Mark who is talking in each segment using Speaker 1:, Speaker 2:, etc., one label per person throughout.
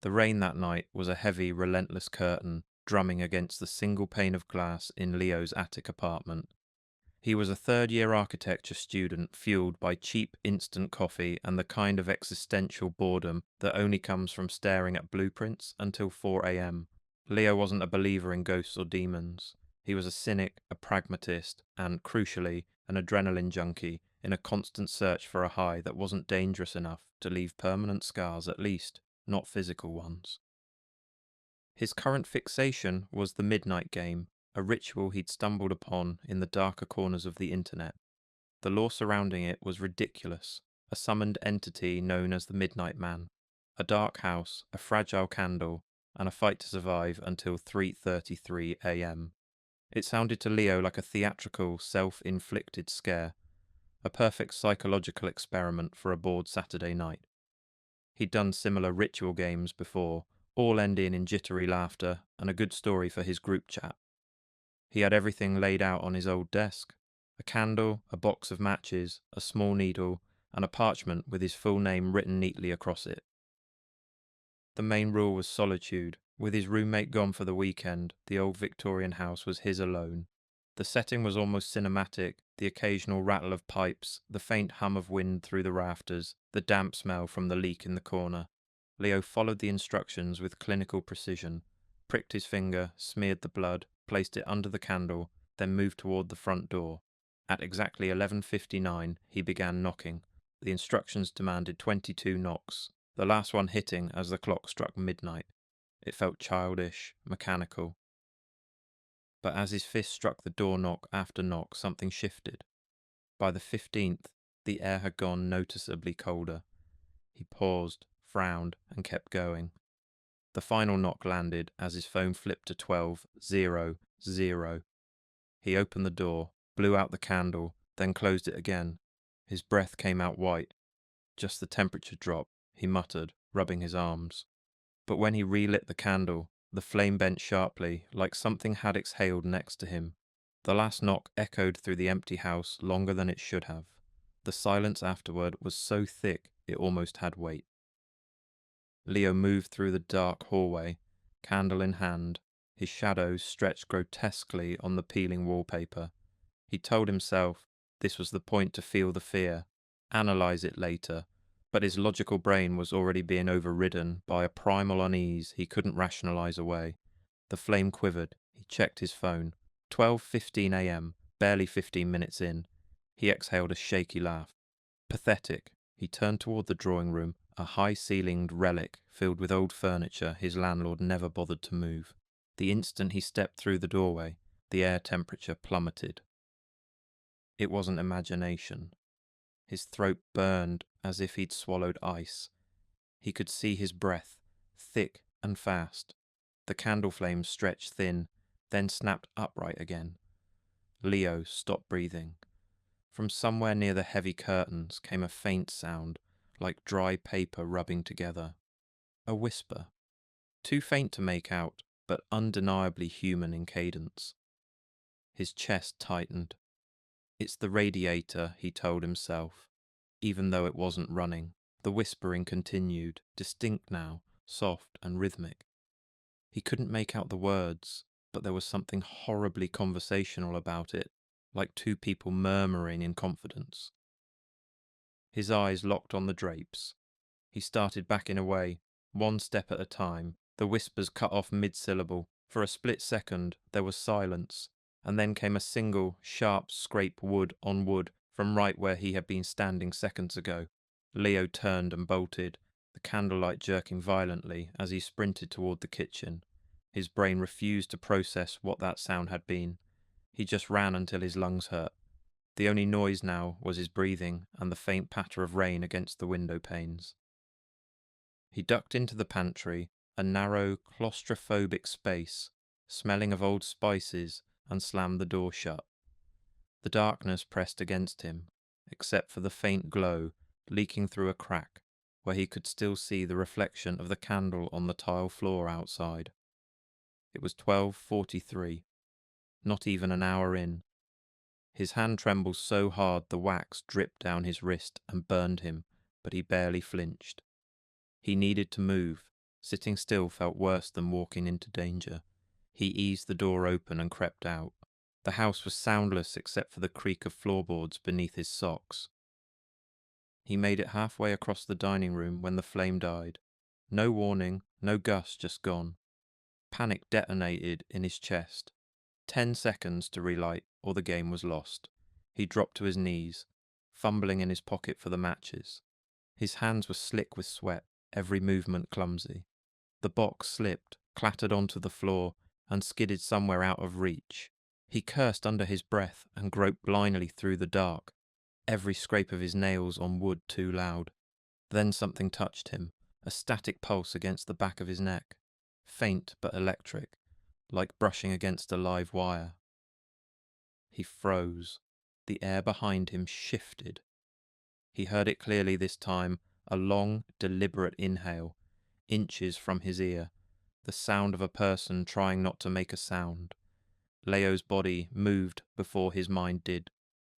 Speaker 1: The rain that night was a heavy, relentless curtain drumming against the single pane of glass in Leo's attic apartment. He was a third-year architecture student fueled by cheap instant coffee and the kind of existential boredom that only comes from staring at blueprints until 4 a.m. Leo wasn't a believer in ghosts or demons. He was a cynic, a pragmatist, and, crucially, an adrenaline junkie in a constant search for a high that wasn't dangerous enough to leave permanent scars, at least, not physical ones. His current fixation was the midnight game, a ritual he'd stumbled upon in the darker corners of the internet. The lore surrounding it was ridiculous, a summoned entity known as the Midnight Man, a dark house, a fragile candle, and a fight to survive until 3:33 a.m. It sounded to Leo like a theatrical, self-inflicted scare, a perfect psychological experiment for a bored Saturday night. He'd done similar ritual games before, all ending in jittery laughter and a good story for his group chat. He had everything laid out on his old desk: a candle, a box of matches, a small needle, and a parchment with his full name written neatly across it. The main rule was solitude. With his roommate gone for the weekend, the old Victorian house was his alone. The setting was almost cinematic, the occasional rattle of pipes, the faint hum of wind through the rafters, the damp smell from the leak in the corner. Leo followed the instructions with clinical precision, pricked his finger, smeared the blood, placed it under the candle, then moved toward the front door. At exactly 11:59, he began knocking. The instructions demanded 22 knocks, the last one hitting as the clock struck midnight. It felt childish, mechanical. But as his fist struck the door knock after knock, something shifted. By the 15th, the air had gone noticeably colder. He paused, frowned, and kept going. The final knock landed as his phone flipped to 12:00. He opened the door, blew out the candle, then closed it again. His breath came out white. Just the temperature drop, he muttered, rubbing his arms. But when he relit the candle, the flame bent sharply, like something had exhaled next to him. The last knock echoed through the empty house longer than it should have. The silence afterward was so thick it almost had weight. Leo moved through the dark hallway, candle in hand, his shadows stretched grotesquely on the peeling wallpaper. He told himself this was the point to feel the fear, analyze it later, but his logical brain was already being overridden by a primal unease he couldn't rationalize away. The flame quivered. He checked his phone. 12:15 a.m., barely 15 minutes in. He exhaled a shaky laugh. Pathetic. He turned toward the drawing room, a high-ceilinged relic filled with old furniture his landlord never bothered to move. The instant he stepped through the doorway, the air temperature plummeted. It wasn't imagination. His throat burned as if he'd swallowed ice. He could see his breath, thick and fast. The candle flames stretched thin, then snapped upright again. Leo stopped breathing. From somewhere near the heavy curtains came a faint sound, like dry paper rubbing together. A whisper. Too faint to make out, but undeniably human in cadence. His chest tightened. It's the radiator, he told himself, even though it wasn't running. The whispering continued, distinct now, soft and rhythmic. He couldn't make out the words, but there was something horribly conversational about it, like two people murmuring in confidence. His eyes locked on the drapes. He started backing away, one step at a time. The whispers cut off mid-syllable. For a split second, there was silence, and then came a single, sharp scrape wood on wood from right where he had been standing seconds ago. Leo turned and bolted, the candlelight jerking violently as he sprinted toward the kitchen. His brain refused to process what that sound had been. He just ran until his lungs hurt. The only noise now was his breathing and the faint patter of rain against the window panes. He ducked into the pantry, a narrow, claustrophobic space, smelling of old spices, and slammed the door shut. The darkness pressed against him, except for the faint glow leaking through a crack, where he could still see the reflection of the candle on the tile floor outside. It was 12:43, not even an hour in. His hand trembled so hard the wax dripped down his wrist and burned him, but he barely flinched. He needed to move. Sitting still felt worse than walking into danger. He eased the door open and crept out. The house was soundless except for the creak of floorboards beneath his socks. He made it halfway across the dining room when the flame died. No warning, no gust, just gone. Panic detonated in his chest. 10 seconds to relight, or the game was lost. He dropped to his knees, fumbling in his pocket for the matches. His hands were slick with sweat, every movement clumsy. The box slipped, clattered onto the floor, and skidded somewhere out of reach. He cursed under his breath and groped blindly through the dark, every scrape of his nails on wood too loud. Then something touched him, a static pulse against the back of his neck, faint but electric, like brushing against a live wire. He froze. The air behind him shifted. He heard it clearly this time, a long, deliberate inhale, inches from his ear, the sound of a person trying not to make a sound. Leo's body moved before his mind did.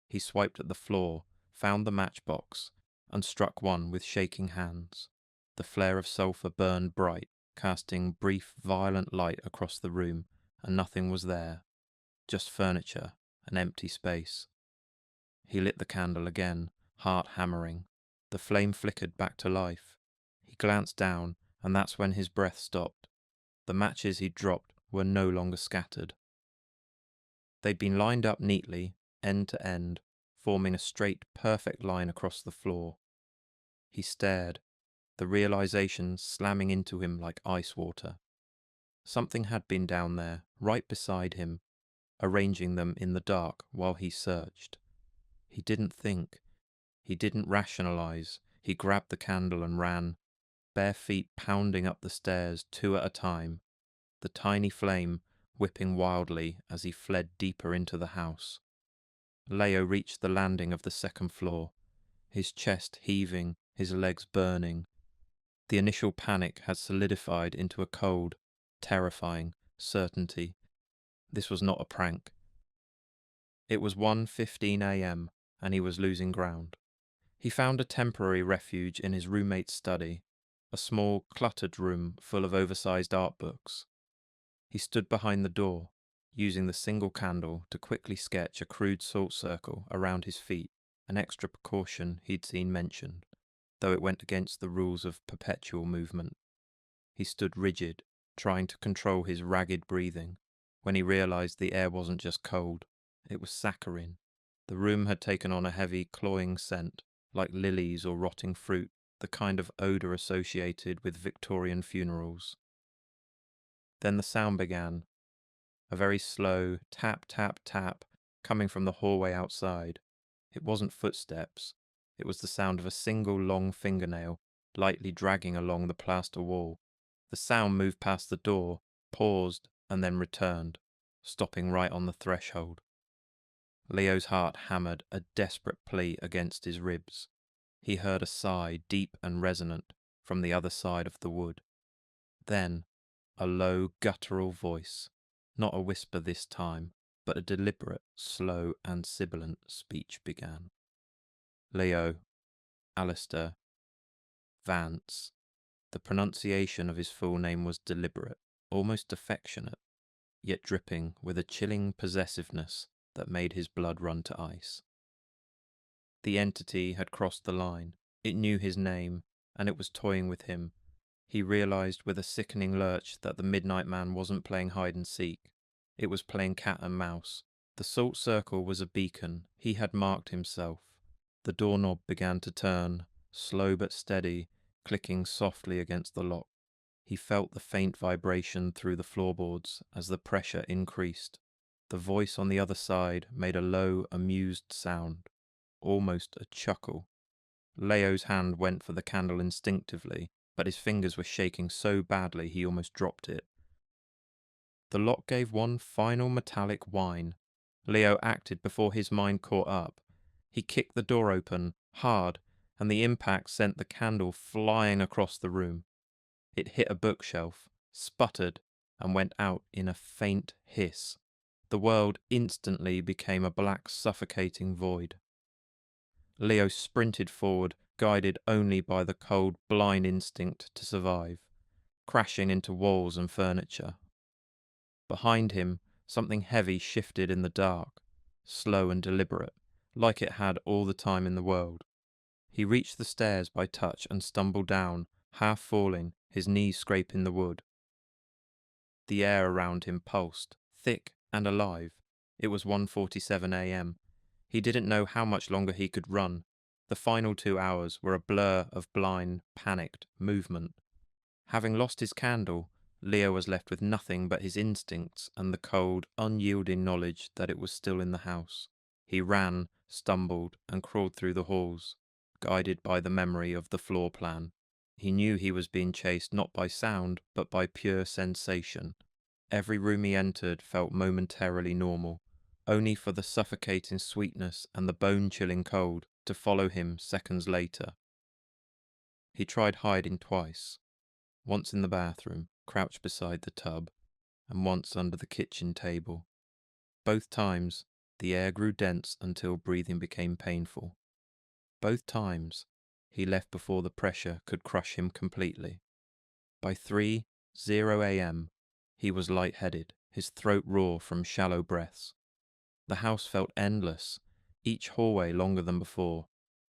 Speaker 1: He swiped at the floor, found the matchbox, and struck one with shaking hands. The flare of sulphur burned bright, casting brief, violent light across the room, and nothing was there. Just furniture, an empty space. He lit the candle again, heart hammering. The flame flickered back to life. He glanced down, and that's when his breath stopped. The matches he'd dropped were no longer scattered. They'd been lined up neatly, end to end, forming a straight, perfect line across the floor. He stared, the realization slamming into him like ice water. Something had been down there, right beside him, arranging them in the dark while he searched. He didn't think. He didn't rationalize. He grabbed the candle and ran, bare feet pounding up the stairs 2 at a time, the tiny flame whipping wildly as he fled deeper into the house. Leo reached the landing of the 2nd floor, his chest heaving, his legs burning. The initial panic had solidified into a cold, terrifying certainty. This was not a prank. It was 1:15 a.m., and he was losing ground. He found a temporary refuge in his roommate's study, a small, cluttered room full of oversized art books. He stood behind the door, using the single candle to quickly sketch a crude salt circle around his feet, an extra precaution he'd seen mentioned, though it went against the rules of perpetual movement. He stood rigid, trying to control his ragged breathing, when he realized the air wasn't just cold, it was saccharine. The room had taken on a heavy, cloying scent, like lilies or rotting fruit, the kind of odour associated with Victorian funerals. Then the sound began, a very slow tap, tap, tap, coming from the hallway outside. It wasn't footsteps. It was the sound of a single long fingernail, lightly dragging along the plaster wall. The sound moved past the door, paused, and then returned, stopping right on the threshold. Leo's heart hammered a desperate plea against his ribs. He heard a sigh, deep and resonant, from the other side of the wood. Then, a low, guttural voice, not a whisper this time, but a deliberate, slow and sibilant speech began. Leo, Alistair, Vance. The pronunciation of his full name was deliberate, almost affectionate, yet dripping with a chilling possessiveness that made his blood run to ice. The entity had crossed the line. It knew his name, and it was toying with him. He realized with a sickening lurch that the Midnight Man wasn't playing hide and seek. It was playing cat and mouse. The salt circle was a beacon. He had marked himself. The doorknob began to turn, slow but steady, clicking softly against the lock. He felt the faint vibration through the floorboards as the pressure increased. The voice on the other side made a low, amused sound, almost a chuckle. Leo's hand went for the candle instinctively, but his fingers were shaking so badly he almost dropped it. The lock gave one final metallic whine. Leo acted before his mind caught up. He kicked the door open, hard, and the impact sent the candle flying across the room. It hit a bookshelf, sputtered, and went out in a faint hiss. The world instantly became a black, suffocating void. Leo sprinted forward, guided only by the cold, blind instinct to survive. crashing into walls and furniture. Behind him, something heavy shifted in the dark, slow and deliberate, like it had all the time in the world. He reached the stairs by touch and stumbled down, half falling, his knees scraping the wood. The air around him pulsed, thick and alive. It was 1:47 a.m. He didn't know how much longer he could run. The final 2 hours were a blur of blind, panicked movement. Having lost his candle, Leo was left with nothing but his instincts and the cold, unyielding knowledge that it was still in the house. He ran, stumbled, and crawled through the halls, guided by the memory of the floor plan. He knew he was being chased not by sound, but by pure sensation. Every room he entered felt momentarily normal, only for the suffocating sweetness and the bone-chilling cold to follow him seconds later. He tried hiding twice. Once in the bathroom, crouched beside the tub, and once under the kitchen table. Both times, the air grew dense until breathing became painful. Both times, he left before the pressure could crush him completely. By 3:00 a.m., he was lightheaded, his throat raw from shallow breaths. The house felt endless, each hallway longer than before,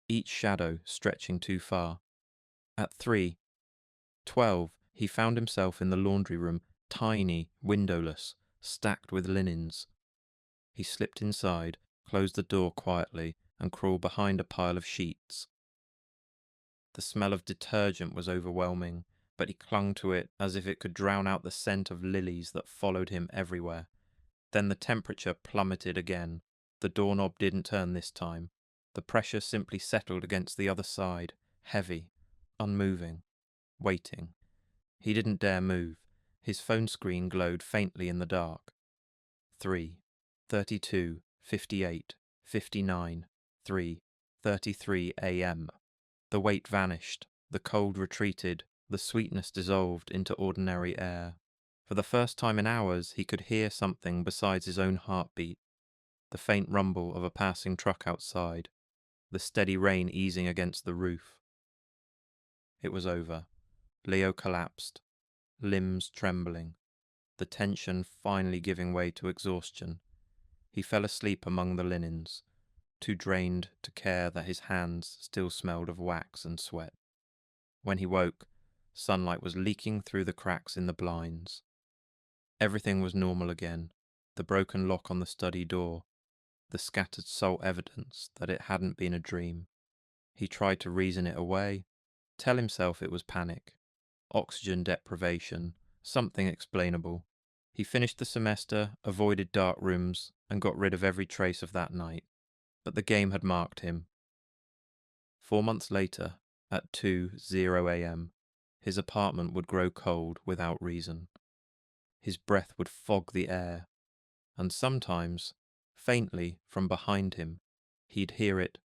Speaker 1: each shadow stretching too far. At 3:12, he found himself in the laundry room, tiny, windowless, stacked with linens. He slipped inside, closed the door quietly, and crawled behind a pile of sheets. The smell of detergent was overwhelming, but he clung to it as if it could drown out the scent of lilies that followed him everywhere. Then the temperature plummeted again. The doorknob didn't turn this time. The pressure simply settled against the other side, heavy, unmoving, waiting. He didn't dare move. His phone screen glowed faintly in the dark. 3:32, 58, 59, 3:33 a.m. The weight vanished, the cold retreated, the sweetness dissolved into ordinary air. For the first time in hours, he could hear something besides his own heartbeat. The faint rumble of a passing truck outside, the steady rain easing against the roof. It was over. Leo collapsed, limbs trembling, the tension finally giving way to exhaustion. He fell asleep among the linens, too drained to care that his hands still smelled of wax and sweat. When he woke, sunlight was leaking through the cracks in the blinds. Everything was normal again, the broken lock on the study door, the scattered sole evidence that it hadn't been a dream. He tried to reason it away, tell himself it was panic, oxygen deprivation, something explainable. He finished the semester, avoided dark rooms, and got rid of every trace of that night. But the game had marked him. 4 months later, at 2:00 a.m., his apartment would grow cold without reason. His breath would fog the air, and sometimes, faintly from behind him, he'd hear it.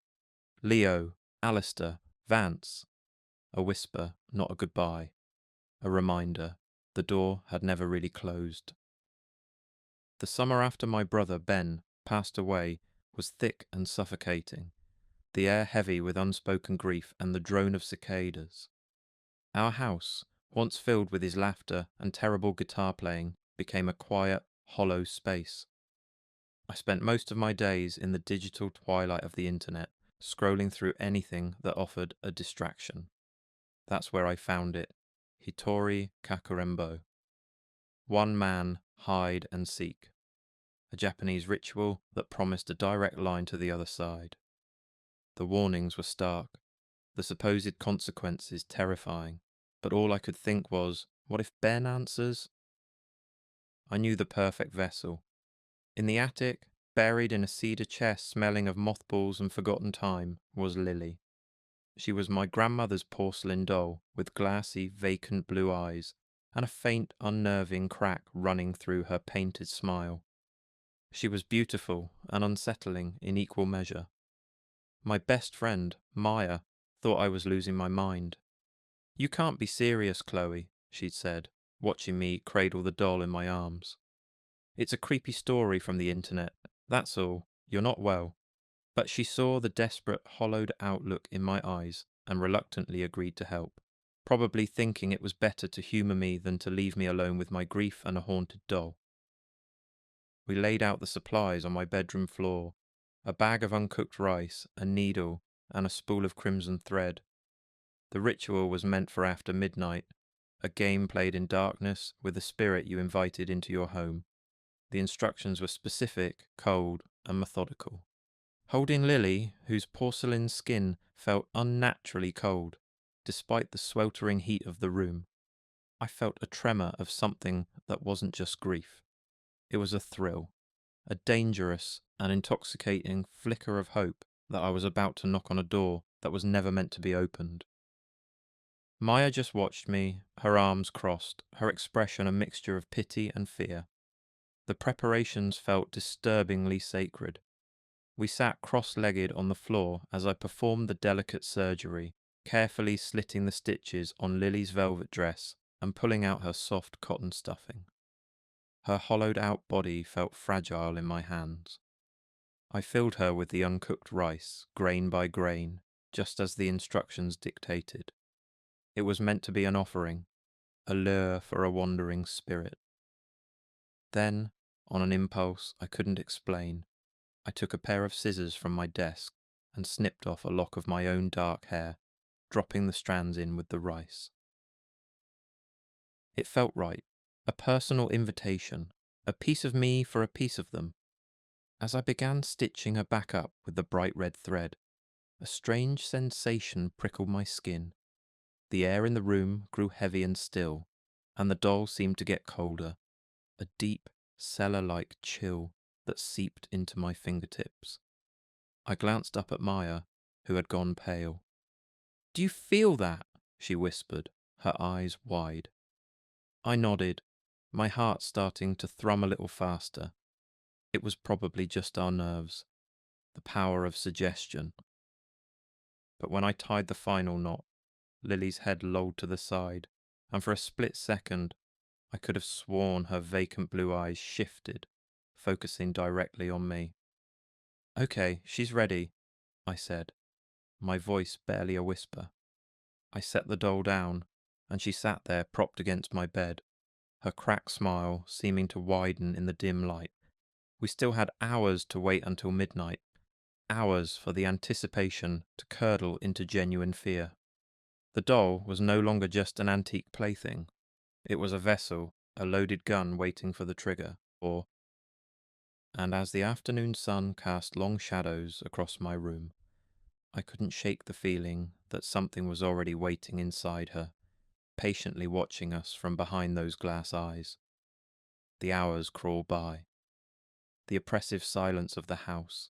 Speaker 1: Leo, Alistair, Vance. A whisper, not a goodbye. A reminder, the door had never really closed. The summer after my brother, Ben, passed away was thick and suffocating, the air heavy with unspoken grief and the drone of cicadas. Our house, once filled with his laughter and terrible guitar playing, became a quiet, hollow space. I spent most of my days in the digital twilight of the internet, scrolling through anything that offered a distraction. That's where I found it. Hitori Kakurenbo. One man, hide and seek. A Japanese ritual that promised a direct line to the other side. The warnings were stark, the supposed consequences terrifying, but all I could think was, what if Ben answers? I knew the perfect vessel. In the attic, buried in a cedar chest smelling of mothballs and forgotten time, was Lily. She was my grandmother's porcelain doll, with glassy, vacant blue eyes, and a faint, unnerving crack running through her painted smile. She was beautiful and unsettling in equal measure. My best friend, Maya, thought I was losing my mind. "You can't be serious, Chloe," she'd said, watching me cradle the doll in my arms. "It's a creepy story from the internet, that's all. You're not well." But she saw the desperate, hollowed-out look in my eyes and reluctantly agreed to help. probably thinking it was better to humour me than to leave me alone with my grief and a haunted doll. We laid out the supplies on my bedroom floor, a bag of uncooked rice, a needle, and a spool of crimson thread. The ritual was meant for after midnight, a game played in darkness with a spirit you invited into your home. The instructions were specific, cold, and methodical. Holding Lily, whose porcelain skin felt unnaturally cold, despite the sweltering heat of the room, I felt a tremor of something that wasn't just grief. It was a thrill, a dangerous and intoxicating flicker of hope that I was about to knock on a door that was never meant to be opened. Maya just watched me, her arms crossed, her expression a mixture of pity and fear. The preparations felt disturbingly sacred. We sat cross-legged on the floor as I performed the delicate surgery, carefully slitting the stitches on Lily's velvet dress and pulling out her soft cotton stuffing. Her hollowed-out body felt fragile in my hands. I filled her with the uncooked rice, grain by grain, just as the instructions dictated. It was meant to be an offering, a lure for a wandering spirit. Then, on an impulse I couldn't explain, I took a pair of scissors from my desk and snipped off a lock of my own dark hair, dropping the strands in with the rice. It felt right, a personal invitation, a piece of me for a piece of them. As I began stitching her back up with the bright red thread, a strange sensation prickled my skin. The air in the room grew heavy and still, and the doll seemed to get colder, a deep, cellar-like chill that seeped into my fingertips. I glanced up at Maya, who had gone pale. "Do you feel that?" she whispered, her eyes wide. I nodded, my heart starting to thrum a little faster. It was probably just our nerves, the power of suggestion. But when I tied the final knot, Lily's head lolled to the side, and for a split second, I could have sworn her vacant blue eyes shifted, focusing directly on me. "Okay, she's ready," I said, my voice barely a whisper. I set the doll down, and she sat there propped against my bed, her cracked smile seeming to widen in the dim light. We still had hours to wait until midnight, hours for the anticipation to curdle into genuine fear. The doll was no longer just an antique plaything. It was a vessel, a loaded gun waiting for the trigger, and as the afternoon sun cast long shadows across my room, I couldn't shake the feeling that something was already waiting inside her, patiently watching us from behind those glass eyes. The hours crawled by. The oppressive silence of the house,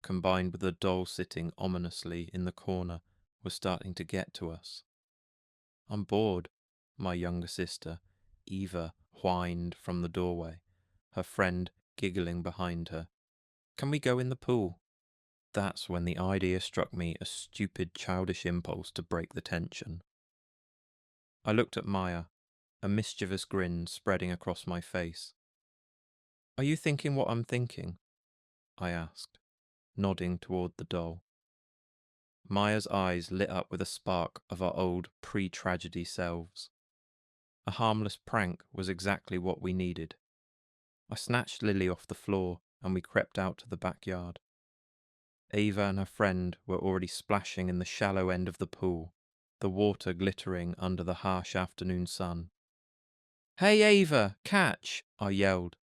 Speaker 1: combined with the doll sitting ominously in the corner, was starting to get to us. "I'm bored," my younger sister, Eva, whined from the doorway, her friend giggling behind her. "Can we go in the pool?" That's when the idea struck me, a stupid, childish impulse to break the tension. I looked at Maya, a mischievous grin spreading across my face. "Are you thinking what I'm thinking?" I asked, nodding toward the doll. Maya's eyes lit up with a spark of our old pre-tragedy selves. A harmless prank was exactly what we needed. I snatched Lily off the floor and we crept out to the backyard. Ava and her friend were already splashing in the shallow end of the pool, the water glittering under the harsh afternoon sun. "Hey Ava, catch!" I yelled,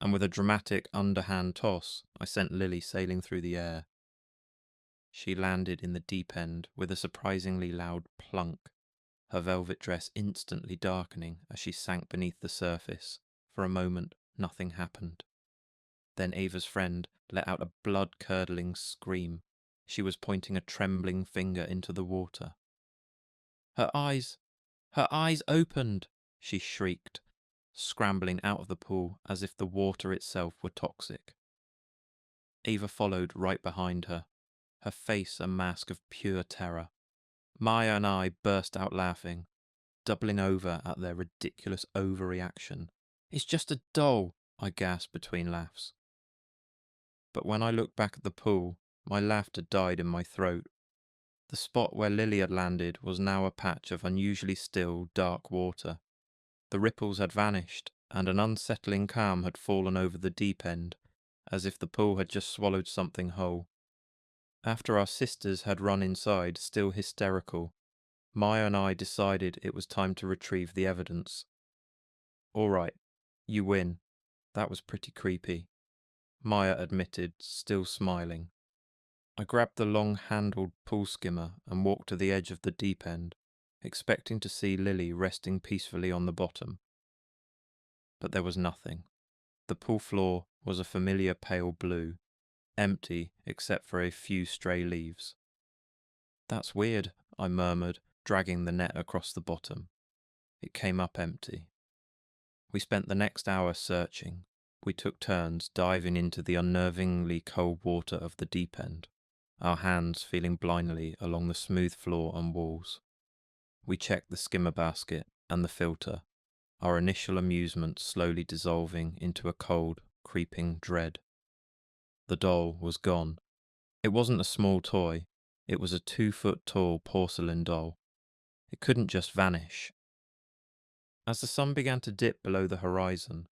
Speaker 1: and with a dramatic underhand toss, I sent Lily sailing through the air. She landed in the deep end with a surprisingly loud plunk, her velvet dress instantly darkening as she sank beneath the surface. For a moment, nothing happened. Then Ava's friend let out a blood-curdling scream. She was pointing a trembling finger into the water. Her eyes opened!" she shrieked, scrambling out of the pool as if the water itself were toxic. Ava followed right behind her, her face a mask of pure terror. Maya and I burst out laughing, doubling over at their ridiculous overreaction. "It's just a doll," I gasped between laughs. But when I looked back at the pool, my laughter died in my throat. The spot where Lily had landed was now a patch of unusually still, dark water. The ripples had vanished, and an unsettling calm had fallen over the deep end, as if the pool had just swallowed something whole. After our sisters had run inside, still hysterical, Maya and I decided it was time to retrieve the evidence. "All right, you win. That was pretty creepy," Maya admitted, still smiling. I grabbed the long-handled pool skimmer and walked to the edge of the deep end, expecting to see Lily resting peacefully on the bottom. But there was nothing. The pool floor was a familiar pale blue, empty except for a few stray leaves. "That's weird," I murmured, dragging the net across the bottom. It came up empty. We spent the next hour searching. We took turns diving into the unnervingly cold water of the deep end, our hands feeling blindly along the smooth floor and walls. We checked the skimmer basket and the filter, our initial amusement slowly dissolving into a cold, creeping dread. The doll was gone. It wasn't a small toy. It was a 2-foot-tall porcelain doll. It couldn't just vanish. As the sun began to dip below the horizon,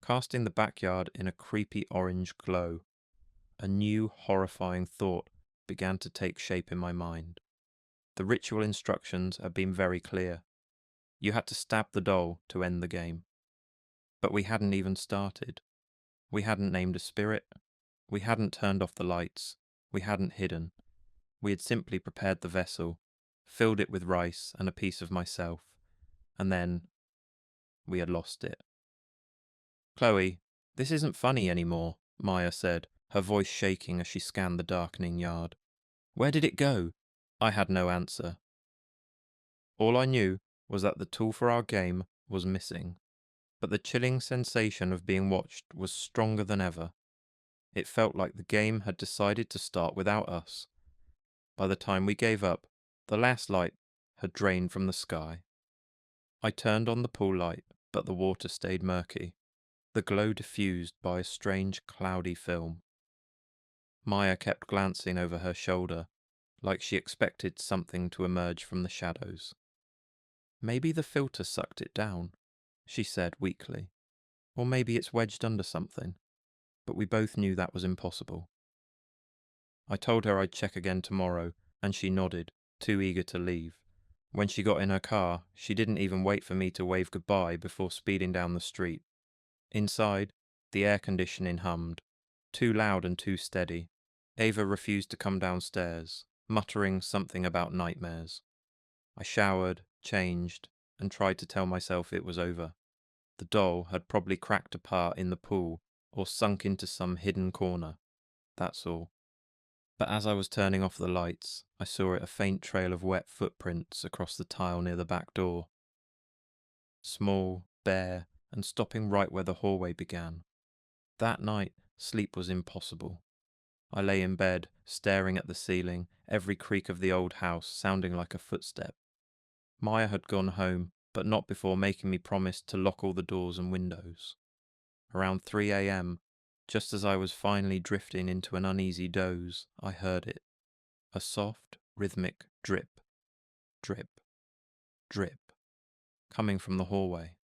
Speaker 1: casting the backyard in a creepy orange glow, a new horrifying thought began to take shape in my mind. The ritual instructions had been very clear. You had to stab the doll to end the game. But we hadn't even started. We hadn't named a spirit. We hadn't turned off the lights. We hadn't hidden. We had simply prepared the vessel, filled it with rice and a piece of myself, and then we had lost it. "Chloe, this isn't funny anymore," Maya said, her voice shaking as she scanned the darkening yard. "Where did it go?" I had no answer. All I knew was that the tool for our game was missing, but the chilling sensation of being watched was stronger than ever. It felt like the game had decided to start without us. By the time we gave up, the last light had drained from the sky. I turned on the pool light, but the water stayed murky, the glow diffused by a strange cloudy film. Maya kept glancing over her shoulder, like she expected something to emerge from the shadows. "Maybe the filter sucked it down," she said weakly. "Or maybe it's wedged under something." But we both knew that was impossible. I told her I'd check again tomorrow, and she nodded, too eager to leave. When she got in her car, she didn't even wait for me to wave goodbye before speeding down the street. Inside, the air conditioning hummed, too loud and too steady. Ava refused to come downstairs, muttering something about nightmares. I showered, changed, and tried to tell myself it was over. The doll had probably cracked apart in the pool or sunk into some hidden corner. That's all. But as I was turning off the lights, I saw a faint trail of wet footprints across the tile near the back door. Small, bare, and stopping right where the hallway began. That night, sleep was impossible. I lay in bed, staring at the ceiling, every creak of the old house sounding like a footstep. Maya had gone home, but not before making me promise to lock all the doors and windows. Around 3 a.m., just as I was finally drifting into an uneasy doze, I heard it. A soft, rhythmic drip, drip, drip, coming from the hallway.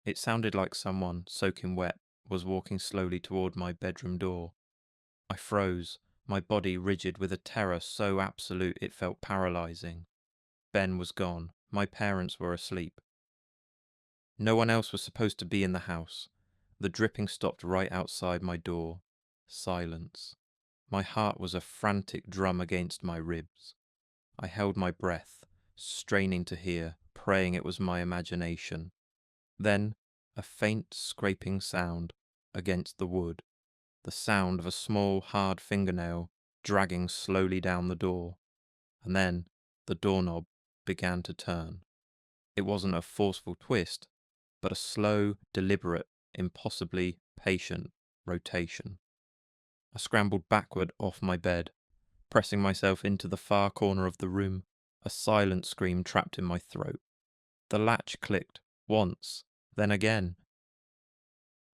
Speaker 1: It sounded like someone, soaking wet, was walking slowly toward my bedroom door. I froze, my body rigid with a terror so absolute it felt paralyzing. Ben was gone. My parents were asleep. No one else was supposed to be in the house. The dripping stopped right outside my door. Silence. My heart was a frantic drum against my ribs. I held my breath, straining to hear, praying it was my imagination. Then, a faint scraping sound against the wood. The sound of a small, hard fingernail dragging slowly down the door. And then, the doorknob began to turn. It wasn't a forceful twist, but a slow, deliberate, impossibly patient rotation. I scrambled backward off my bed, pressing myself into the far corner of the room, a silent scream trapped in my throat. The latch clicked, once, then again.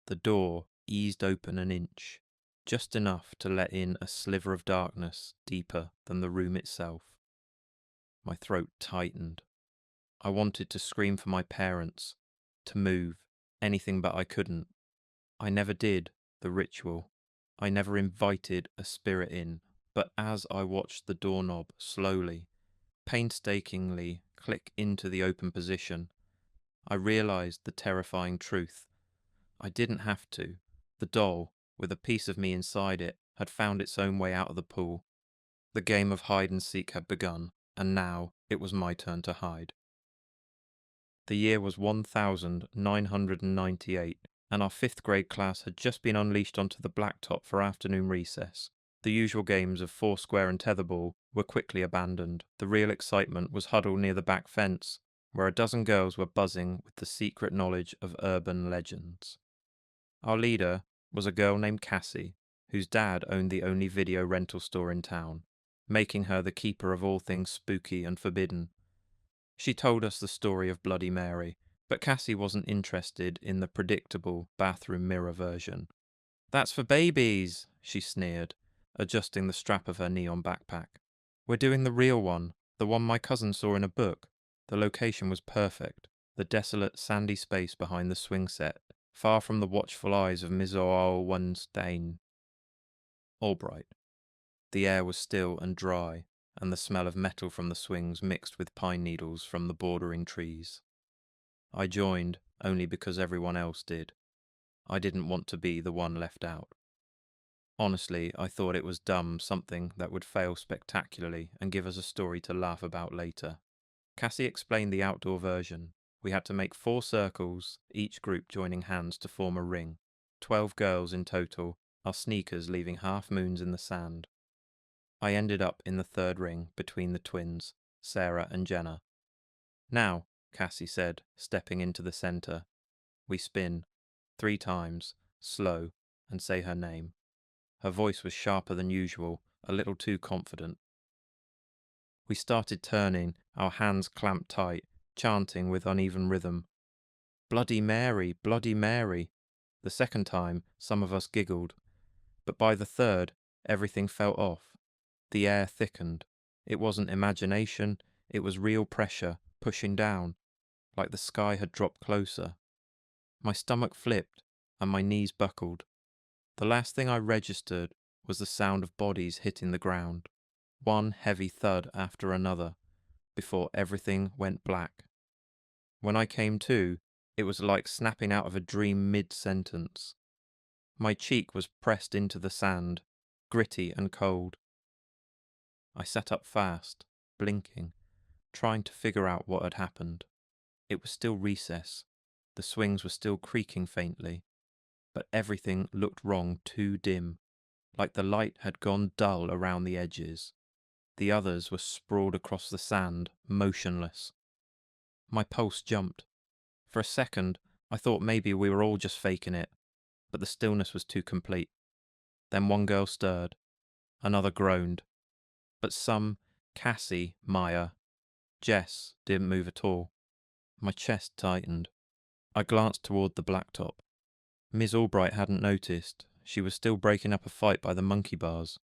Speaker 1: The door eased open an inch, just enough to let in a sliver of darkness deeper than the room itself. My throat tightened. I wanted to scream for my parents, to move, anything, but I couldn't. I never did the ritual. I never invited a spirit in, but as I watched the doorknob slowly, painstakingly click into the open position, I realized the terrifying truth. I didn't have to. The doll, with a piece of me inside it, had found its own way out of the pool. The game of hide and seek had begun, and now it was my turn to hide. The year was 1998, and our 5th grade class had just been unleashed onto the blacktop for afternoon recess. The usual games of foursquare and tetherball were quickly abandoned. The real excitement was huddled near the back fence, where a dozen girls were buzzing with the secret knowledge of urban legends. Our leader was a girl named Cassie, whose dad owned the only video rental store in town, making her the keeper of all things spooky and forbidden. She told us the story of Bloody Mary, but Cassie wasn't interested in the predictable bathroom mirror version. "That's for babies," she sneered, adjusting the strap of her neon backpack. "We're doing the real one, the one my cousin saw in a book." The location was perfect, the desolate sandy space behind the swing set, far from the watchful eyes of Ms. Alwenstein. Albright. The air was still and dry, and the smell of metal from the swings mixed with pine needles from the bordering trees. I joined only because everyone else did. I didn't want to be the one left out. Honestly, I thought it was dumb, something that would fail spectacularly and give us a story to laugh about later. Cassie explained the outdoor version. We had to make 4 circles, each group joining hands to form a ring. 12 girls in total, our sneakers leaving half moons in the sand. I ended up in the 3rd ring between the twins, Sarah and Jenna. "Now," Cassie said, stepping into the centre. "We spin 3 times, slow, and say her name." Her voice was sharper than usual, a little too confident. We started turning, our hands clamped tight, chanting with uneven rhythm. "Bloody Mary, Bloody Mary." The 2nd time, some of us giggled, but by the 3rd, everything felt off. The air thickened. It wasn't imagination, it was real pressure, pushing down, like the sky had dropped closer. My stomach flipped, and my knees buckled. The last thing I registered was the sound of bodies hitting the ground, one heavy thud after another, before everything went black. When I came to, it was like snapping out of a dream mid-sentence. My cheek was pressed into the sand, gritty and cold. I sat up fast, blinking, trying to figure out what had happened. It was still recess. The swings were still creaking faintly, but everything looked wrong, too dim, like the light had gone dull around the edges. The others were sprawled across the sand, motionless. My pulse jumped. For a second, I thought maybe we were all just faking it, but the stillness was too complete. Then one girl stirred. Another groaned. But Cassie, Maya, Jess, didn't move at all. My chest tightened. I glanced toward the blacktop. Ms. Albright hadn't noticed. She was still breaking up a fight by the monkey bars.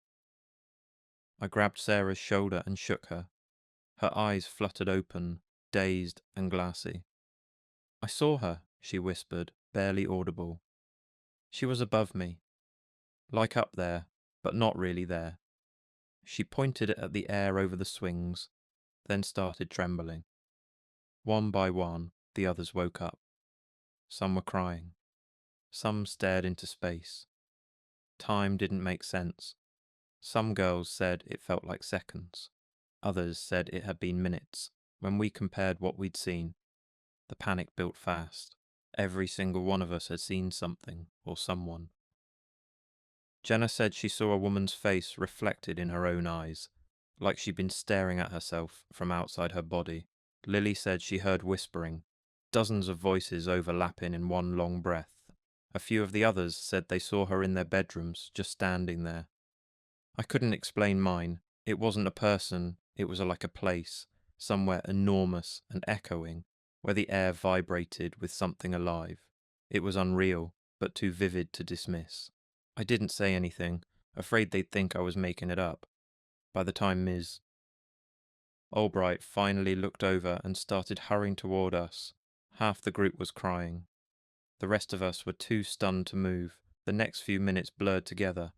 Speaker 1: I grabbed Sarah's shoulder and shook her. Her eyes fluttered open, dazed and glassy. "I saw her," she whispered, barely audible. "She was above me. Like up there, but not really there." She pointed at the air over the swings, then started trembling. One by one, the others woke up. Some were crying. Some stared into space. Time didn't make sense. Some girls said it felt like seconds. Others said it had been minutes. When we compared what we'd seen, the panic built fast. Every single one of us had seen something or someone. Jenna said she saw a woman's face reflected in her own eyes, like she'd been staring at herself from outside her body. Lily said she heard whispering, dozens of voices overlapping in one long breath. A few of the others said they saw her in their bedrooms, just standing there. I couldn't explain mine. It wasn't a person, it was like a place, somewhere enormous and echoing, where the air vibrated with something alive. It was unreal, but too vivid to dismiss. I didn't say anything, afraid they'd think I was making it up. By the time Ms. Albright finally looked over and started hurrying toward us. Half the group was crying. The rest of us were too stunned to move. The next few minutes blurred together.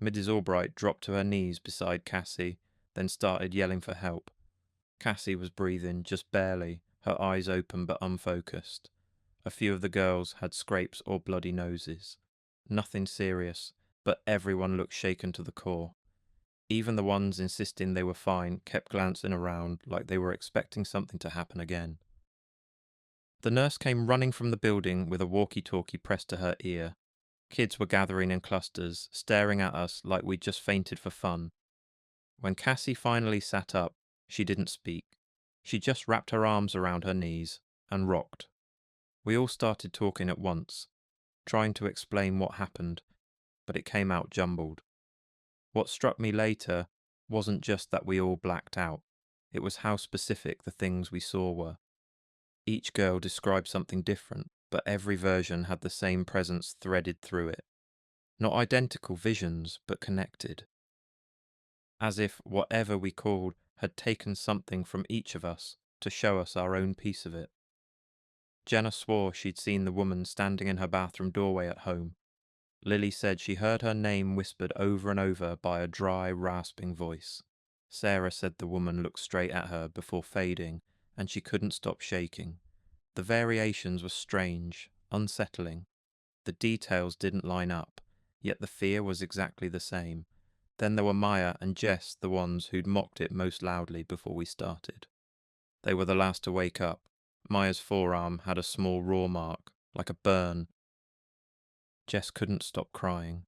Speaker 1: Mrs. Albright dropped to her knees beside Cassie, then started yelling for help. Cassie was breathing, just barely, her eyes open but unfocused. A few of the girls had scrapes or bloody noses. Nothing serious, but everyone looked shaken to the core. Even the ones insisting they were fine kept glancing around like they were expecting something to happen again. The nurse came running from the building with a walkie-talkie pressed to her ear. Kids were gathering in clusters, staring at us like we'd just fainted for fun. When Cassie finally sat up, she didn't speak. She just wrapped her arms around her knees and rocked. We all started talking at once, trying to explain what happened, but it came out jumbled. What struck me later wasn't just that we all blacked out, it was how specific the things we saw were. Each girl described something different, but every version had the same presence threaded through it. Not identical visions, but connected. As if whatever we called had taken something from each of us to show us our own piece of it. Jenna swore she'd seen the woman standing in her bathroom doorway at home. Lily said she heard her name whispered over and over by a dry, rasping voice. Sarah said the woman looked straight at her before fading, and she couldn't stop shaking. The variations were strange, unsettling. The details didn't line up, yet the fear was exactly the same. Then there were Maya and Jess, the ones who'd mocked it most loudly before we started. They were the last to wake up. Maya's forearm had a small raw mark, like a burn. Jess couldn't stop crying,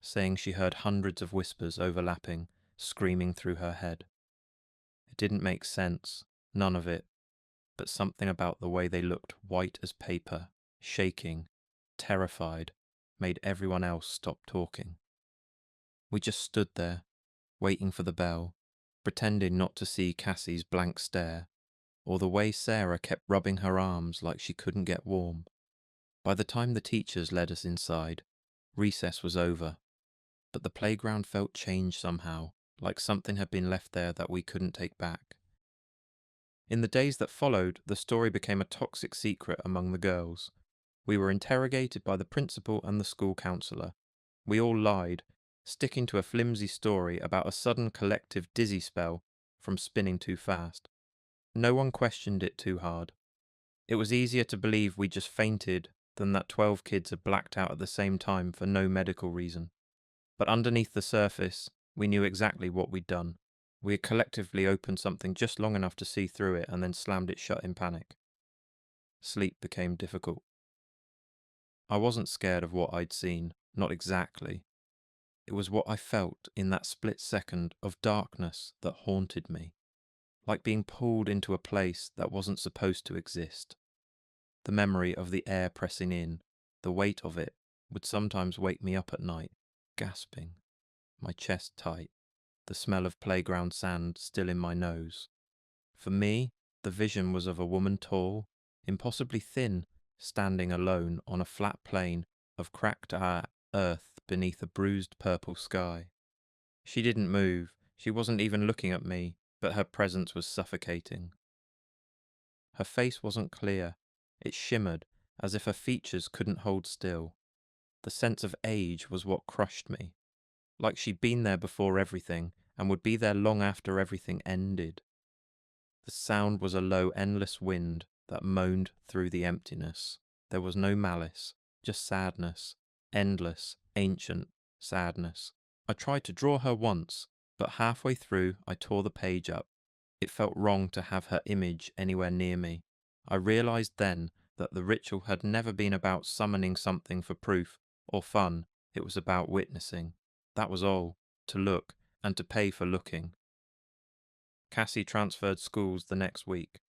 Speaker 1: saying she heard hundreds of whispers overlapping, screaming through her head. It didn't make sense, none of it, but something about the way they looked white as paper, shaking, terrified, made everyone else stop talking. We just stood there, waiting for the bell, pretending not to see Cassie's blank stare, or the way Sarah kept rubbing her arms like she couldn't get warm. By the time the teachers led us inside, recess was over, but the playground felt changed somehow, like something had been left there that we couldn't take back. In the days that followed, the story became a toxic secret among the girls. We were interrogated by the principal and the school counsellor. We all lied, sticking to a flimsy story about a sudden collective dizzy spell from spinning too fast. No one questioned it too hard. It was easier to believe we just fainted than that 12 kids had blacked out at the same time for no medical reason. But underneath the surface, we knew exactly what we'd done. We had collectively opened something just long enough to see through it and then slammed it shut in panic. Sleep became difficult. I wasn't scared of what I'd seen, not exactly. It was what I felt in that split second of darkness that haunted me, like being pulled into a place that wasn't supposed to exist. The memory of the air pressing in, the weight of it, would sometimes wake me up at night, gasping, my chest tight, the smell of playground sand still in my nose. For me, the vision was of a woman tall, impossibly thin, standing alone on a flat plain of cracked earth beneath a bruised purple sky. She didn't move, she wasn't even looking at me, but her presence was suffocating. Her face wasn't clear, it shimmered, as if her features couldn't hold still. The sense of age was what crushed me, like she'd been there before everything, and would be there long after everything ended. The sound was a low, endless wind that moaned through the emptiness. There was no malice, just sadness, endless, ancient sadness. I tried to draw her once, but halfway through I tore the page up. It felt wrong to have her image anywhere near me. I realized then that the ritual had never been about summoning something for proof or fun. It was about witnessing. That was all, to look and to pay for looking. Cassie transferred schools the next week.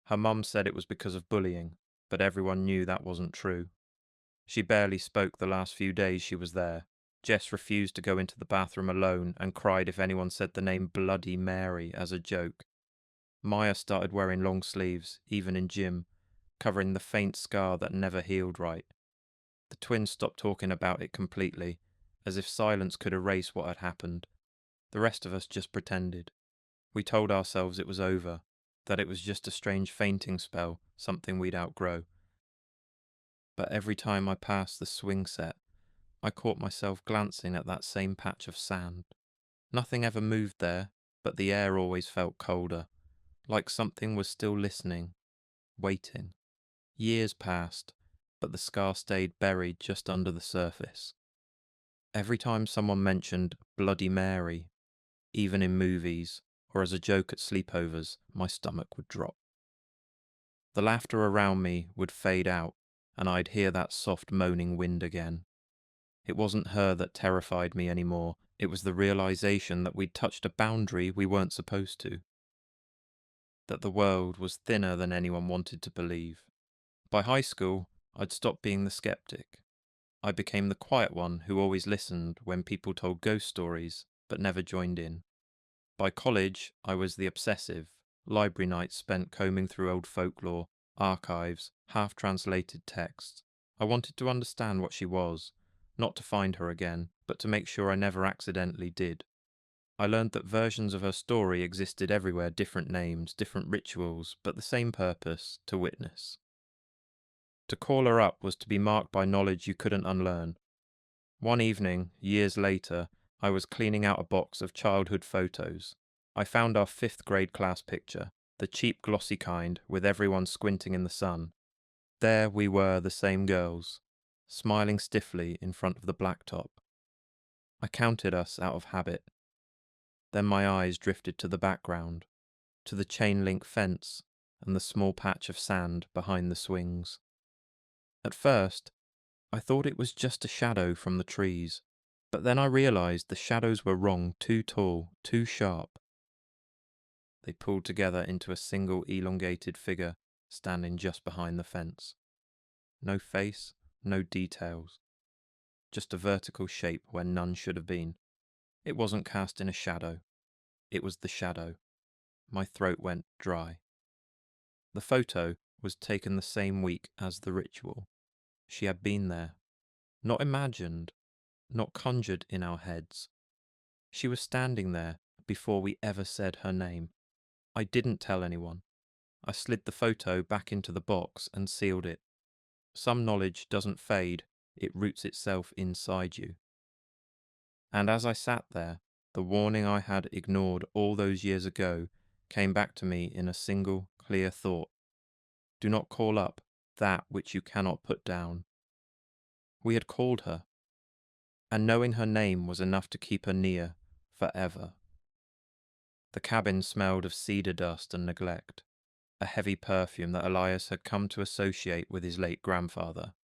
Speaker 1: Her mum said it was because of bullying, but everyone knew that wasn't true. She barely spoke the last few days she was there. Jess refused to go into the bathroom alone and cried if anyone said the name Bloody Mary as a joke. Maya started wearing long sleeves, even in gym, covering the faint scar that never healed right. The twins stopped talking about it completely, as if silence could erase what had happened. The rest of us just pretended. We told ourselves it was over, that it was just a strange fainting spell, something we'd outgrow. But every time I passed the swing set, I caught myself glancing at that same patch of sand. Nothing ever moved there, but the air always felt colder, like something was still listening, waiting. Years passed, but the scar stayed buried just under the surface. Every time someone mentioned Bloody Mary, even in movies or as a joke at sleepovers, my stomach would drop. The laughter around me would fade out, and I'd hear that soft moaning wind again. It wasn't her that terrified me anymore, it was the realization that we'd touched a boundary we weren't supposed to. That the world was thinner than anyone wanted to believe. By high school, I'd stopped being the skeptic. I became the quiet one who always listened when people told ghost stories, but never joined in. By college, I was the obsessive. Library nights spent combing through old folklore, archives, half-translated texts. I wanted to understand what she was, not to find her again, but to make sure I never accidentally did. I learned that versions of her story existed everywhere, different names, different rituals, but the same purpose, to witness. To call her up was to be marked by knowledge you couldn't unlearn. One evening, years later, I was cleaning out a box of childhood photos. I found our 5th grade class picture, the cheap glossy kind, with everyone squinting in the sun. There we were, the same girls, smiling stiffly in front of the blacktop. I counted us out of habit. Then my eyes drifted to the background, to the chain-link fence and the small patch of sand behind the swings. At first, I thought it was just a shadow from the trees, but then I realized the shadows were wrong, too tall, too sharp. They pulled together into a single elongated figure standing just behind the fence. No face, no details. Just a vertical shape where none should have been. It wasn't cast in a shadow. It was the shadow. My throat went dry. The photo was taken the same week as the ritual. She had been there. Not imagined, not conjured in our heads. She was standing there before we ever said her name. I didn't tell anyone. I slid the photo back into the box and sealed it. Some knowledge doesn't fade, it roots itself inside you. And as I sat there, the warning I had ignored all those years ago came back to me in a single, clear thought. Do not call up that which you cannot put down. We had called her, and knowing her name was enough to keep her near forever. The cabin smelled of cedar dust and neglect, a heavy perfume that Elias had come to associate with his late grandfather.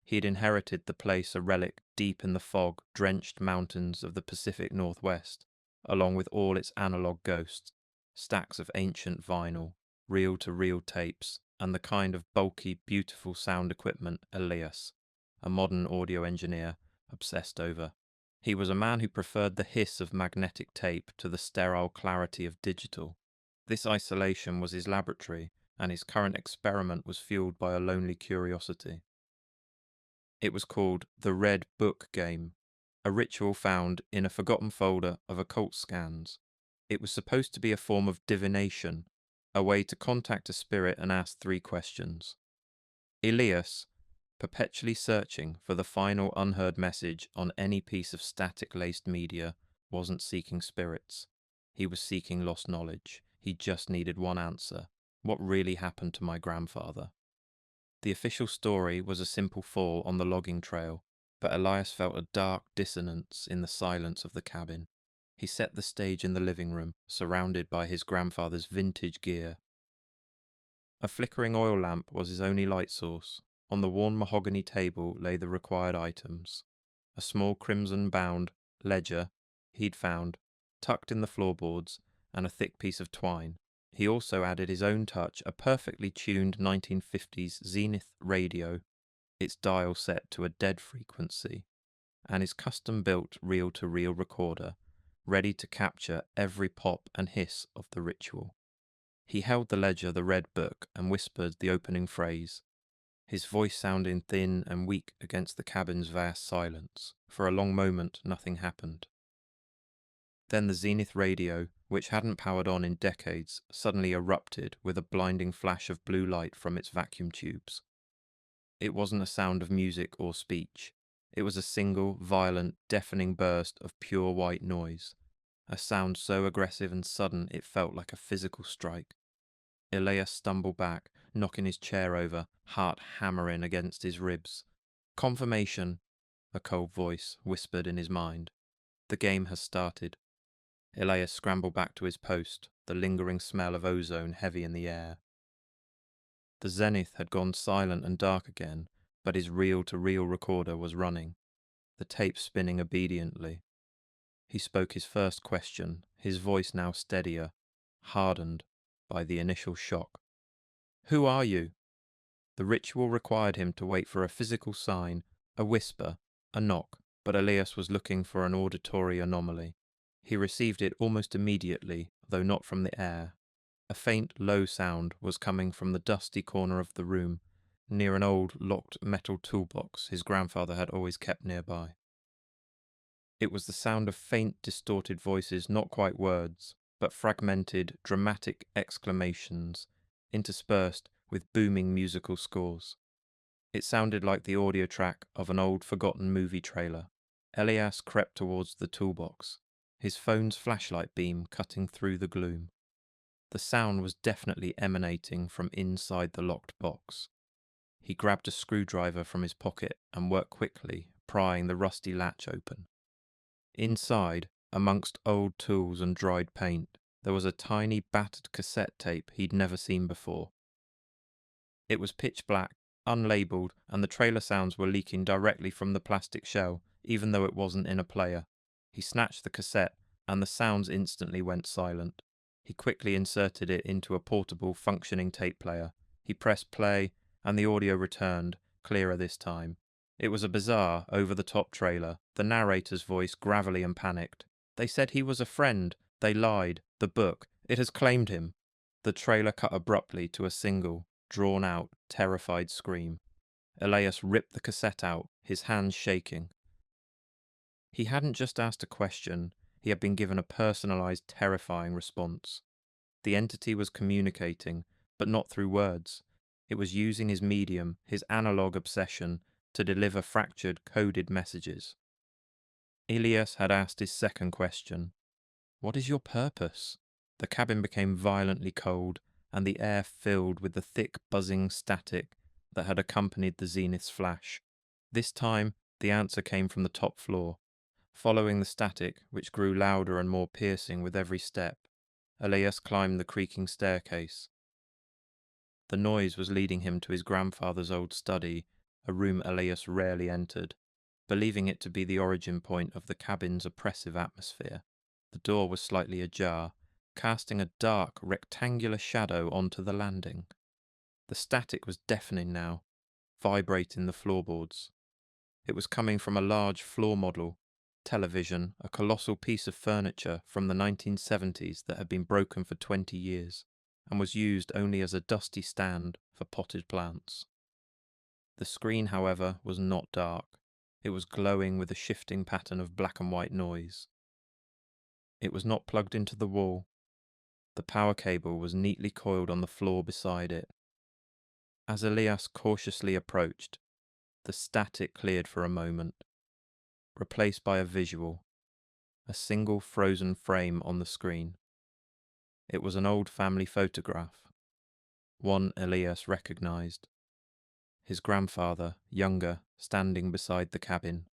Speaker 1: He had inherited the place, a relic deep in the fog-drenched mountains of the Pacific Northwest, along with all its analog ghosts, stacks of ancient vinyl, reel-to-reel tapes, and the kind of bulky, beautiful sound equipment Elias, a modern audio engineer, obsessed over. He was a man who preferred the hiss of magnetic tape to the sterile clarity of digital. This isolation was his laboratory, and his current experiment was fueled by a lonely curiosity. It was called the Red Book Game, a ritual found in a forgotten folder of occult scans. It was supposed to be a form of divination, a way to contact a spirit and ask 3 questions. Elias, perpetually searching for the final unheard message on any piece of static-laced media, wasn't seeking spirits. He was seeking lost knowledge. He just needed one answer. What really happened to my grandfather? The official story was a simple fall on the logging trail, but Elias felt a dark dissonance in the silence of the cabin. He set the stage in the living room, surrounded by his grandfather's vintage gear. A flickering oil lamp was his only light source. On the worn mahogany table lay the required items. A small crimson-bound ledger he'd found, tucked in the floorboards, and a thick piece of twine. He also added his own touch, a perfectly tuned 1950s Zenith radio, its dial set to a dead frequency, and his custom-built reel-to-reel recorder, ready to capture every pop and hiss of the ritual. He held the ledger, the red book, and whispered the opening phrase, his voice sounding thin and weak against the cabin's vast silence. For a long moment, nothing happened. Then the Zenith radio, which hadn't powered on in decades, suddenly erupted with a blinding flash of blue light from its vacuum tubes. It wasn't a sound of music or speech. It was a single, violent, deafening burst of pure white noise, a sound so aggressive and sudden it felt like a physical strike. Elias stumbled back, knocking his chair over, heart hammering against his ribs. "Confirmation," a cold voice whispered in his mind. "The game has started." Elias scrambled back to his post, the lingering smell of ozone heavy in the air. The Zenith had gone silent and dark again, but his reel-to-reel recorder was running, the tape spinning obediently. He spoke his first question, his voice now steadier, hardened by the initial shock. "Who are you?" The ritual required him to wait for a physical sign, a whisper, a knock, but Elias was looking for an auditory anomaly. He received it almost immediately, though not from the air. A faint, low sound was coming from the dusty corner of the room, near an old, locked metal toolbox his grandfather had always kept nearby. It was the sound of faint, distorted voices, not quite words, but fragmented, dramatic exclamations, interspersed with booming musical scores. It sounded like the audio track of an old, forgotten movie trailer. Elias crept towards the toolbox, his phone's flashlight beam cutting through the gloom. The sound was definitely emanating from inside the locked box. He grabbed a screwdriver from his pocket and worked quickly, prying the rusty latch open. Inside, amongst old tools and dried paint, there was a tiny battered cassette tape he'd never seen before. It was pitch black, unlabeled, and the trailer sounds were leaking directly from the plastic shell, even though it wasn't in a player. He snatched the cassette, and the sounds instantly went silent. He quickly inserted it into a portable, functioning tape player. He pressed play, and the audio returned, clearer this time. It was a bizarre, over-the-top trailer, the narrator's voice gravelly and panicked. "They said he was a friend. They lied. The book. It has claimed him." The trailer cut abruptly to a single, drawn-out, terrified scream. Elias ripped the cassette out, his hands shaking. He hadn't just asked a question, he had been given a personalized, terrifying response. The entity was communicating, but not through words. It was using his medium, his analog obsession, to deliver fractured, coded messages. Elias had asked his second question. "What is your purpose?" The cabin became violently cold, and the air filled with the thick, buzzing static that had accompanied the Zenith's flash. This time, the answer came from the top floor. Following the static, which grew louder and more piercing with every step, Elias climbed the creaking staircase. The noise was leading him to his grandfather's old study, a room Elias rarely entered, believing it to be the origin point of the cabin's oppressive atmosphere. The door was slightly ajar, casting a dark, rectangular shadow onto the landing. The static was deafening now, vibrating the floorboards. It was coming from a large floor model television, a colossal piece of furniture from the 1970s that had been broken for 20 years and was used only as a dusty stand for potted plants. The screen, however, was not dark. It was glowing with a shifting pattern of black and white noise. It was not plugged into the wall. The power cable was neatly coiled on the floor beside it. As Elias cautiously approached, the static cleared for a moment, replaced by a visual, a single frozen frame on the screen. It was an old family photograph, one Elias recognized. His grandfather, younger, standing beside the cabin.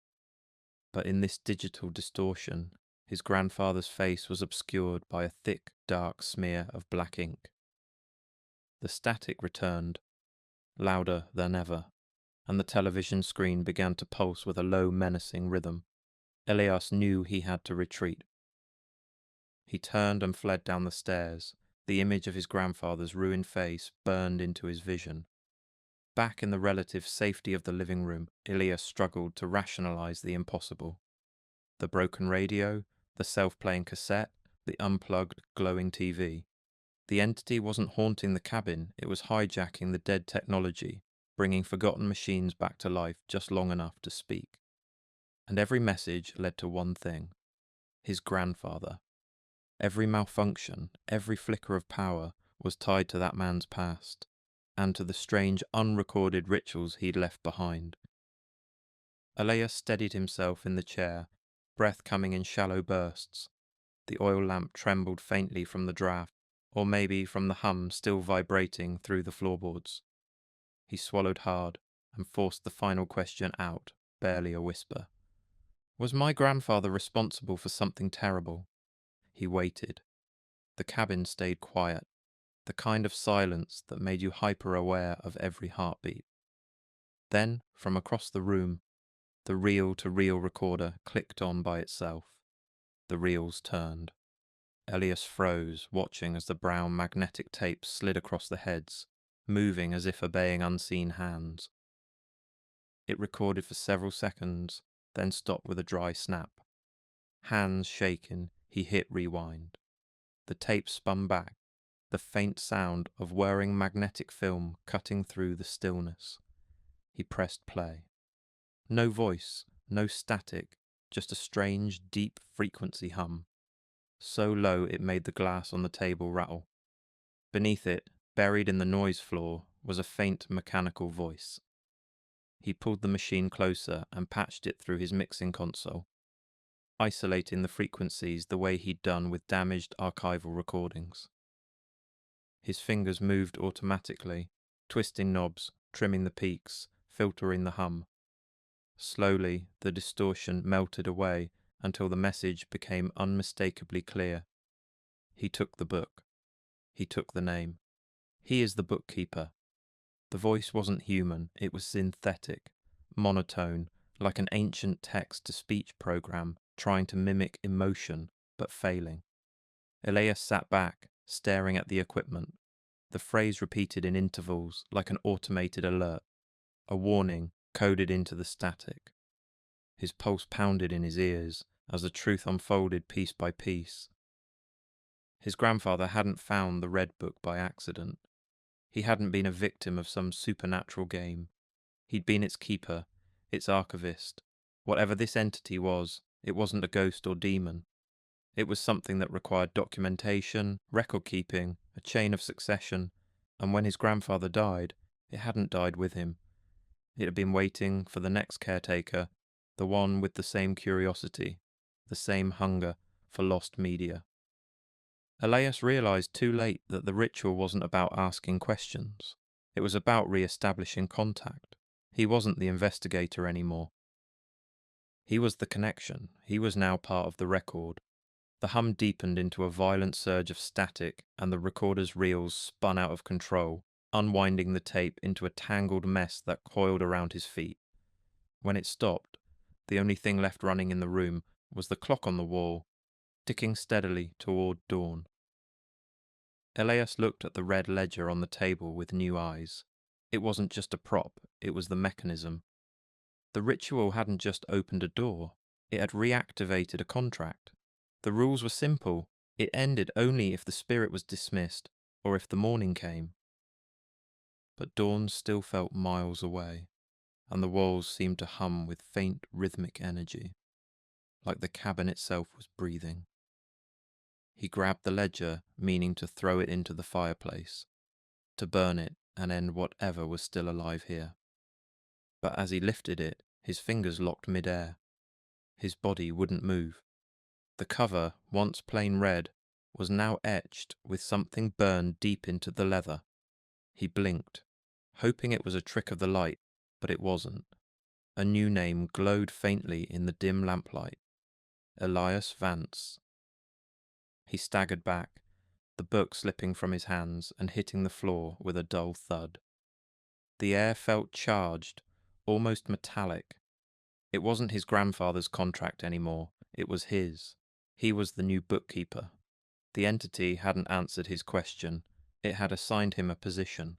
Speaker 1: But in this digital distortion, his grandfather's face was obscured by a thick, dark smear of black ink. The static returned, louder than ever, and the television screen began to pulse with a low, menacing rhythm. Elias knew he had to retreat. He turned and fled down the stairs. The image of his grandfather's ruined face burned into his vision. Back in the relative safety of the living room, Elias struggled to rationalize the impossible. The broken radio, the self-playing cassette, the unplugged, glowing TV. The entity wasn't haunting the cabin, it was hijacking the dead technology, bringing forgotten machines back to life just long enough to speak. And every message led to one thing: his grandfather. Every malfunction, every flicker of power was tied to that man's past, and to the strange unrecorded rituals he'd left behind. Elias steadied himself in the chair, breath coming in shallow bursts. The oil lamp trembled faintly from the draft, or maybe from the hum still vibrating through the floorboards. He swallowed hard and forced the final question out, barely a whisper. Was my grandfather responsible for something terrible? He waited. The cabin stayed quiet, the kind of silence that made you hyper-aware of every heartbeat. Then, from across the room, the reel-to-reel recorder clicked on by itself. The reels turned. Elias froze, watching as the brown magnetic tape slid across the heads, moving as if obeying unseen hands. It recorded for several seconds, then stopped with a dry snap. Hands shaking, he hit rewind. The tape spun back, the faint sound of whirring magnetic film cutting through the stillness. He pressed play. No voice, no static, just a strange, deep frequency hum. So low it made the glass on the table rattle. Beneath it, buried in the noise floor, was a faint mechanical voice. He pulled the machine closer and patched it through his mixing console, isolating the frequencies the way he'd done with damaged archival recordings. His fingers moved automatically, twisting knobs, trimming the peaks, filtering the hum. Slowly, the distortion melted away until the message became unmistakably clear. He took the book. He took the name. He is the bookkeeper. The voice wasn't human, it was synthetic, monotone, like an ancient text-to-speech program trying to mimic emotion, but failing. Elias sat back, staring at the equipment. The phrase repeated in intervals, like an automated alert, a warning coded into the static. His pulse pounded in his ears as the truth unfolded piece by piece. His grandfather hadn't found the Red Book by accident. He hadn't been a victim of some supernatural game. He'd been its keeper, its archivist. Whatever this entity was, it wasn't a ghost or demon. It was something that required documentation, record-keeping, a chain of succession, and when his grandfather died, it hadn't died with him. It had been waiting for the next caretaker, the one with the same curiosity, the same hunger for lost media. Elias realized too late that the ritual wasn't about asking questions. It was about re-establishing contact. He wasn't the investigator anymore. He was the connection. He was now part of the record. The hum deepened into a violent surge of static, and the recorder's reels spun out of control, unwinding the tape into a tangled mess that coiled around his feet. When it stopped, the only thing left running in the room was the clock on the wall, ticking steadily toward dawn. Elias looked at the red ledger on the table with new eyes. It wasn't just a prop, it was the mechanism. The ritual hadn't just opened a door, it had reactivated a contract. The rules were simple. It ended only if the spirit was dismissed, or if the morning came. But dawn still felt miles away, and the walls seemed to hum with faint rhythmic energy, like the cabin itself was breathing. He grabbed the ledger, meaning to throw it into the fireplace, to burn it and end whatever was still alive here. But as he lifted it, his fingers locked mid-air. His body wouldn't move. The cover, once plain red, was now etched with something burned deep into the leather. He blinked, hoping it was a trick of the light, but it wasn't. A new name glowed faintly in the dim lamplight. Elias Vance. He staggered back, the book slipping from his hands and hitting the floor with a dull thud. The air felt charged, almost metallic. It wasn't his grandfather's contract anymore, it was his. He was the new bookkeeper. The entity hadn't answered his question, it had assigned him a position.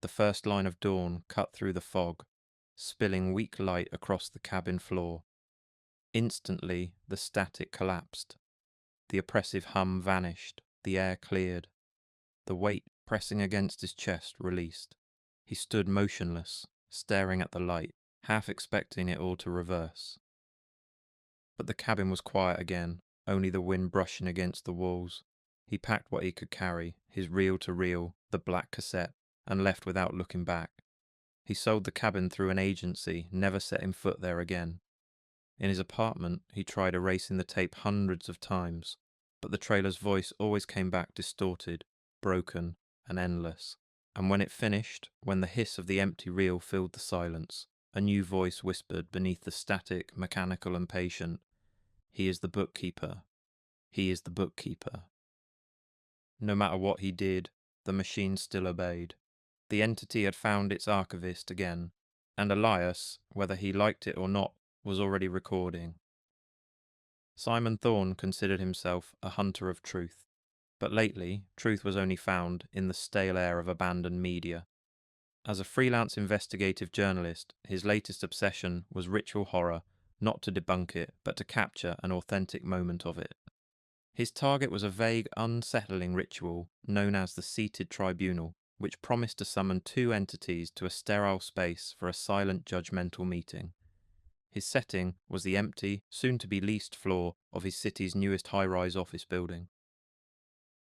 Speaker 1: The first line of dawn cut through the fog, spilling weak light across the cabin floor. Instantly, the static collapsed. The oppressive hum vanished, the air cleared. The weight pressing against his chest released. He stood motionless, staring at the light, half expecting it all to reverse. But the cabin was quiet again, only the wind brushing against the walls. He packed what he could carry, his reel-to-reel, the black cassette, and left without looking back. He sold the cabin through an agency, never setting foot there again. In his apartment, he tried erasing the tape hundreds of times, but the trailer's voice always came back distorted, broken, and endless. And when it finished, when the hiss of the empty reel filled the silence, a new voice whispered beneath the static, mechanical and patient, "He is the bookkeeper. He is the bookkeeper." No matter what he did, the machine still obeyed. The entity had found its archivist again, and Elias, whether he liked it or not, was already recording. Simon Thorne considered himself a hunter of truth, but lately truth was only found in the stale air of abandoned media. As a freelance investigative journalist, his latest obsession was ritual horror, not to debunk it, but to capture an authentic moment of it. His target was a vague, unsettling ritual known as the Seated Tribunal, which promised to summon two entities to a sterile space for a silent, judgmental meeting. His setting was the empty, soon-to-be leased floor of his city's newest high-rise office building.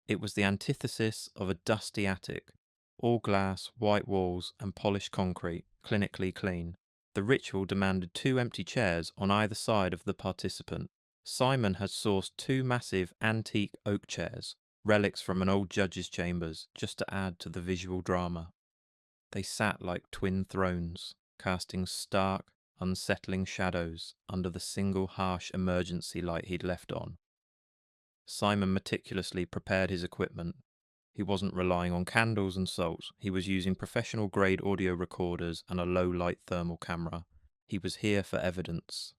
Speaker 1: It was the antithesis of a dusty attic, all glass, white walls, and polished concrete, clinically clean. The ritual demanded two empty chairs on either side of the participant. Simon had sourced two massive antique oak chairs, relics from an old judge's chambers, just to add to the visual drama. They sat like twin thrones, casting stark, unsettling shadows under the single harsh emergency light he'd left on. Simon meticulously prepared his equipment. He wasn't relying on candles and salts. He was using professional-grade audio recorders and a low-light thermal camera. He was here for evidence.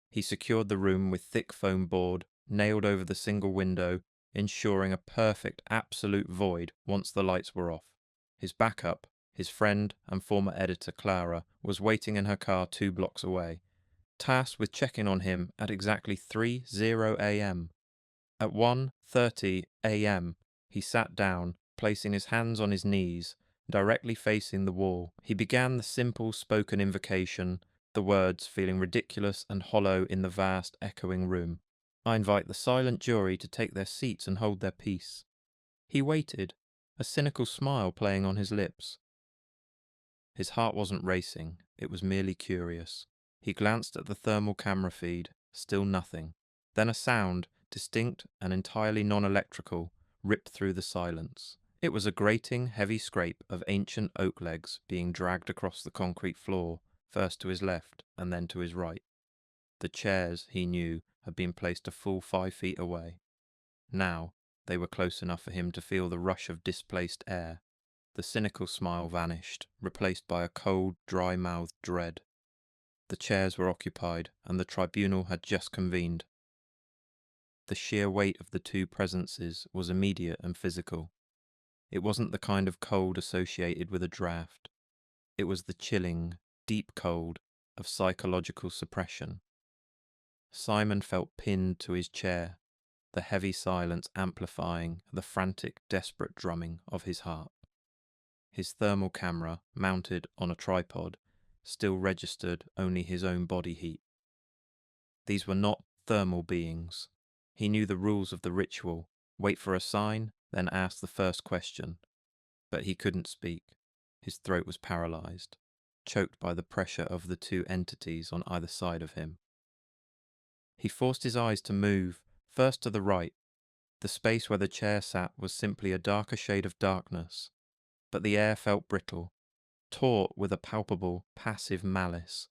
Speaker 1: He secured the room with thick foam board, nailed over the single window, ensuring a perfect, absolute void once the lights were off. His backup, his friend and former editor Clara, was waiting in her car 2 blocks away, tasked with checking on him at exactly 3:00 a.m. At 1:30 a.m., he sat down, placing his hands on his knees, directly facing the wall. He began the simple spoken invocation, the words feeling ridiculous and hollow in the vast, echoing room. "I invite the silent jury to take their seats and hold their peace." He waited, a cynical smile playing on his lips. His heart wasn't racing, it was merely curious. He glanced at the thermal camera feed, still nothing. Then a sound, distinct and entirely non-electrical, ripped through the silence. It was a grating, heavy scrape of ancient oak legs being dragged across the concrete floor, first to his left and then to his right. The chairs, he knew, had been placed a full 5 feet away. Now, they were close enough for him to feel the rush of displaced air. The cynical smile vanished, replaced by a cold, dry-mouthed dread. The chairs were occupied, and the tribunal had just convened. The sheer weight of the two presences was immediate and physical. It wasn't the kind of cold associated with a draft. It was the chilling, deep cold of psychological suppression. Simon felt pinned to his chair, the heavy silence amplifying the frantic, desperate drumming of his heart. His thermal camera, mounted on a tripod, still registered only his own body heat. These were not thermal beings. He knew the rules of the ritual: wait for a sign, then ask the first question. But he couldn't speak. His throat was paralyzed, choked by the pressure of the two entities on either side of him. He forced his eyes to move, first to the right. The space where the chair sat was simply a darker shade of darkness, but the air felt brittle, taut with a palpable, passive malice.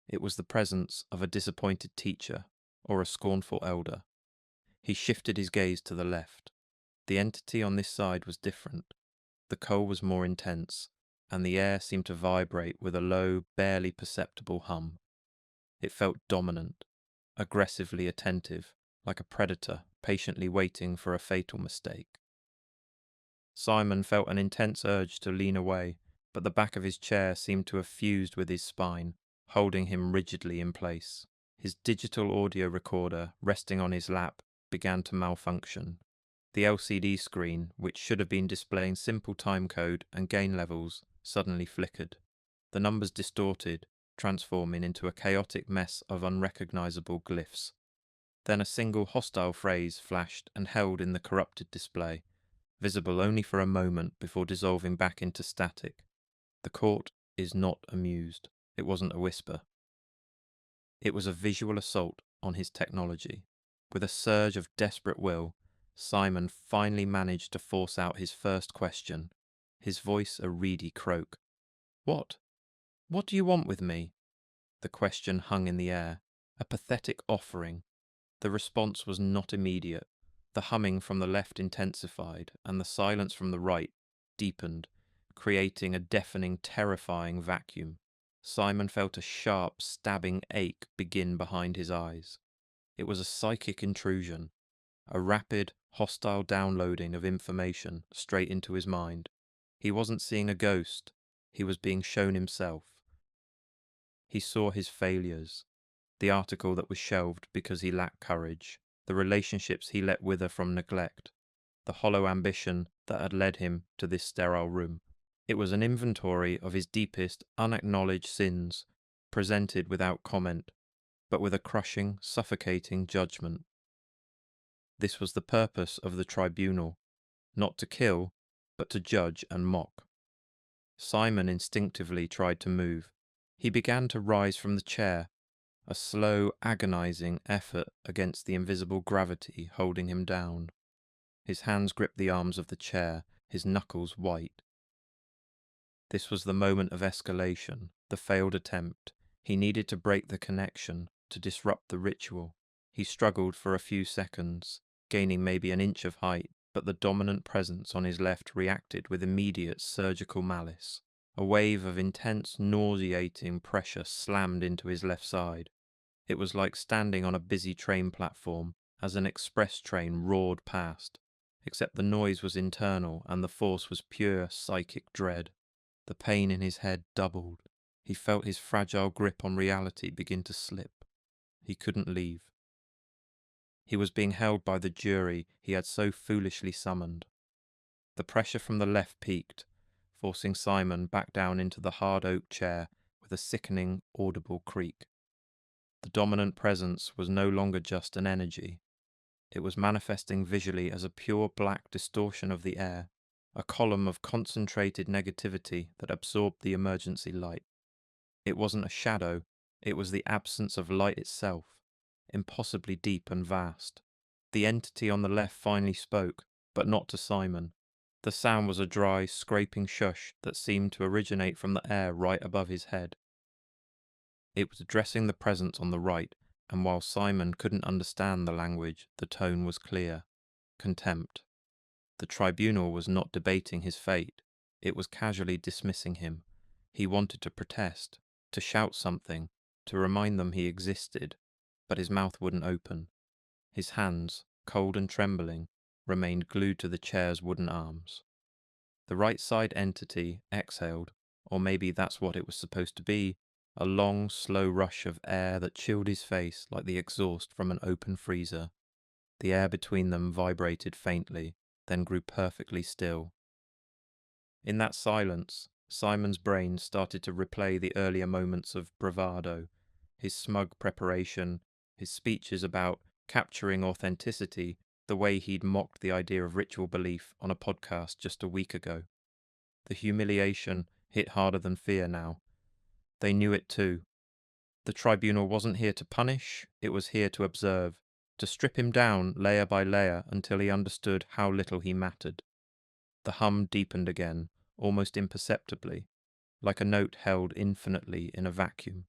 Speaker 1: It was the presence of a disappointed teacher or a scornful elder. He shifted his gaze to the left. The entity on this side was different. The cold was more intense, and the air seemed to vibrate with a low, barely perceptible hum. It felt dominant, aggressively attentive, like a predator patiently waiting for a fatal mistake. Simon felt an intense urge to lean away, but the back of his chair seemed to have fused with his spine, holding him rigidly in place. His digital audio recorder, resting on his lap, began to malfunction. The LCD screen, which should have been displaying simple timecode and gain levels, suddenly flickered. The numbers distorted, transforming into a chaotic mess of unrecognizable glyphs. Then a single hostile phrase flashed and held in the corrupted display, visible only for a moment before dissolving back into static. The court is not amused. It wasn't a whisper. It was a visual assault on his technology. With a surge of desperate will, Simon finally managed to force out his first question, his voice a reedy croak. What? What do you want with me? The question hung in the air, a pathetic offering. The response was not immediate. The humming from the left intensified, and the silence from the right deepened, creating a deafening, terrifying vacuum. Simon felt a sharp, stabbing ache begin behind his eyes. It was a psychic intrusion, a rapid, hostile downloading of information straight into his mind. He wasn't seeing a ghost, he was being shown himself. He saw his failures, the article that was shelved because he lacked courage, the relationships he let wither from neglect, the hollow ambition that had led him to this sterile room. It was an inventory of his deepest, unacknowledged sins, presented without comment, but with a crushing, suffocating judgment. This was the purpose of the tribunal, not to kill, but to judge and mock. Simon instinctively tried to move. He began to rise from the chair, a slow, agonizing effort against the invisible gravity holding him down. His hands gripped the arms of the chair, his knuckles white. This was the moment of escalation, the failed attempt. He needed to break the connection, to disrupt the ritual. He struggled for a few seconds, gaining maybe an inch of height, but the dominant presence on his left reacted with immediate surgical malice. A wave of intense, nauseating pressure slammed into his left side. It was like standing on a busy train platform as an express train roared past, except the noise was internal and the force was pure psychic dread. The pain in his head doubled. He felt his fragile grip on reality begin to slip. He couldn't leave. He was being held by the jury he had so foolishly summoned. The pressure from the left peaked, forcing Simon back down into the hard oak chair with a sickening, audible creak. The dominant presence was no longer just an energy. It was manifesting visually as a pure black distortion of the air, a column of concentrated negativity that absorbed the emergency light. It wasn't a shadow, it was the absence of light itself, impossibly deep and vast. The entity on the left finally spoke, but not to Simon. The sound was a dry, scraping shush that seemed to originate from the air right above his head. It was addressing the presence on the right, and while Simon couldn't understand the language, the tone was clear. Contempt. The tribunal was not debating his fate, it was casually dismissing him. He wanted to protest, to shout something, to remind them he existed, but his mouth wouldn't open. His hands, cold and trembling, remained glued to the chair's wooden arms. The right side entity exhaled, or maybe that's what it was supposed to be, a long, slow rush of air that chilled his face like the exhaust from an open freezer. The air between them vibrated faintly, then grew perfectly still. In that silence, Simon's brain started to replay the earlier moments of bravado, his smug preparation, his speeches about capturing authenticity, the way he'd mocked the idea of ritual belief on a podcast just a week ago. The humiliation hit harder than fear now. They knew it too. The tribunal wasn't here to punish, it was here to observe, to strip him down layer by layer until he understood how little he mattered. The hum deepened again, almost imperceptibly, like a note held infinitely in a vacuum.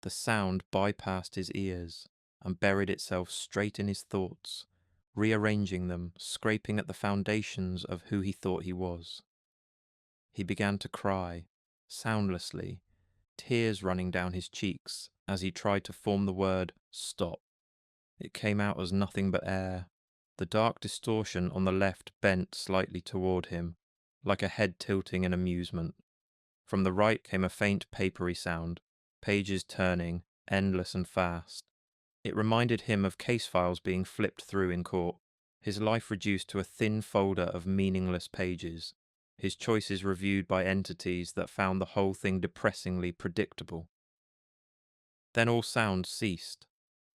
Speaker 1: The sound bypassed his ears and buried itself straight in his thoughts, rearranging them, scraping at the foundations of who he thought he was. He began to cry, soundlessly, tears running down his cheeks as he tried to form the word stop. It came out as nothing but air. The dark distortion on the left bent slightly toward him, like a head tilting in amusement. From the right came a faint papery sound, pages turning, endless and fast. It reminded him of case files being flipped through in court, his life reduced to a thin folder of meaningless pages, his choices reviewed by entities that found the whole thing depressingly predictable. Then all sound ceased.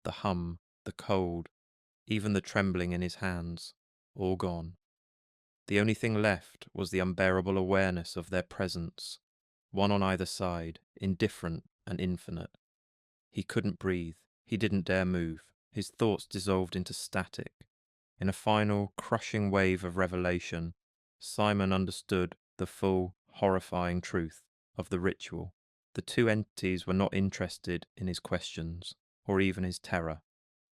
Speaker 1: The hum, the cold, even the trembling in his hands, all gone. The only thing left was the unbearable awareness of their presence, one on either side, indifferent and infinite. He couldn't breathe. He didn't dare move. His thoughts dissolved into static. In a final, crushing wave of revelation, Simon understood the full, horrifying truth of the ritual. The two entities were not interested in his questions, or even his terror.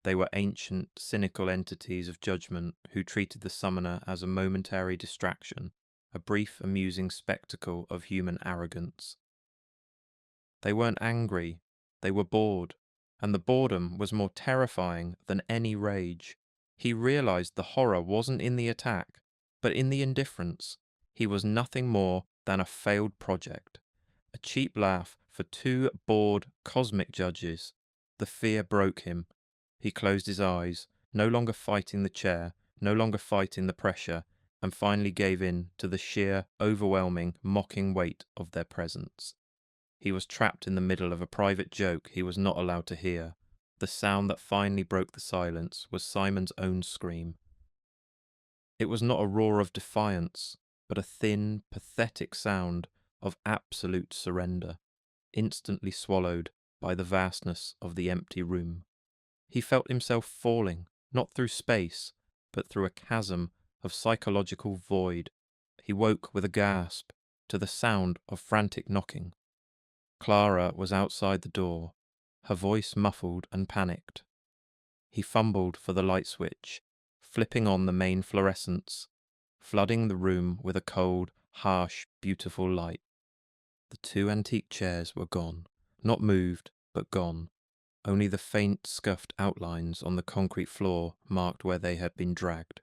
Speaker 1: They were ancient, cynical entities of judgment who treated the summoner as a momentary distraction, a brief, amusing spectacle of human arrogance. They weren't angry, they were bored, and the boredom was more terrifying than any rage. He realized the horror wasn't in the attack, but in the indifference. He was nothing more than a failed project, a cheap laugh for two bored cosmic judges. The fear broke him. He closed his eyes, no longer fighting the chair, no longer fighting the pressure, and finally gave in to the sheer, overwhelming, mocking weight of their presence. He was trapped in the middle of a private joke he was not allowed to hear. The sound that finally broke the silence was Simon's own scream. It was not a roar of defiance, but a thin, pathetic sound of absolute surrender, instantly swallowed by the vastness of the empty room. He felt himself falling, not through space, but through a chasm of psychological void. He woke with a gasp to the sound of frantic knocking. Clara was outside the door, her voice muffled and panicked. He fumbled for the light switch, flipping on the main fluorescence, flooding the room with a cold, harsh, beautiful light. The two antique chairs were gone, not moved, but gone. Only the faint, scuffed outlines on the concrete floor marked where they had been dragged.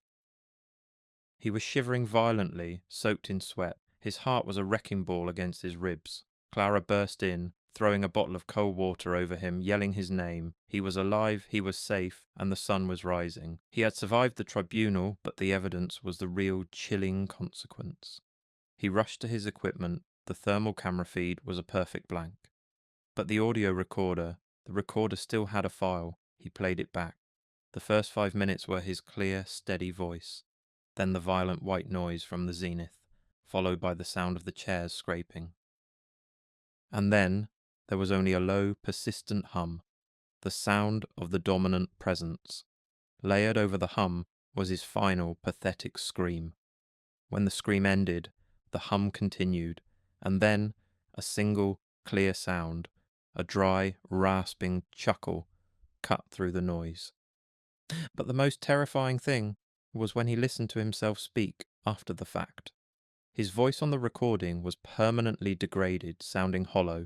Speaker 1: He was shivering violently, soaked in sweat. His heart was a wrecking ball against his ribs. Clara burst in, throwing a bottle of cold water over him, yelling his name. He was alive, he was safe, and the sun was rising. He had survived the tribunal, but the evidence was the real chilling consequence. He rushed to his equipment. The thermal camera feed was a perfect blank. But the audio recorder, the recorder still had a file. He played it back. The first 5 minutes were his clear, steady voice. Then the violent white noise from the zenith, followed by the sound of the chairs scraping. And then there was only a low, persistent hum, the sound of the dominant presence. Layered over the hum was his final, pathetic scream. When the scream ended, the hum continued, and then a single, clear sound, a dry, rasping chuckle, cut through the noise. But the most terrifying thing was when he listened to himself speak after the fact. His voice on the recording was permanently degraded, sounding hollow,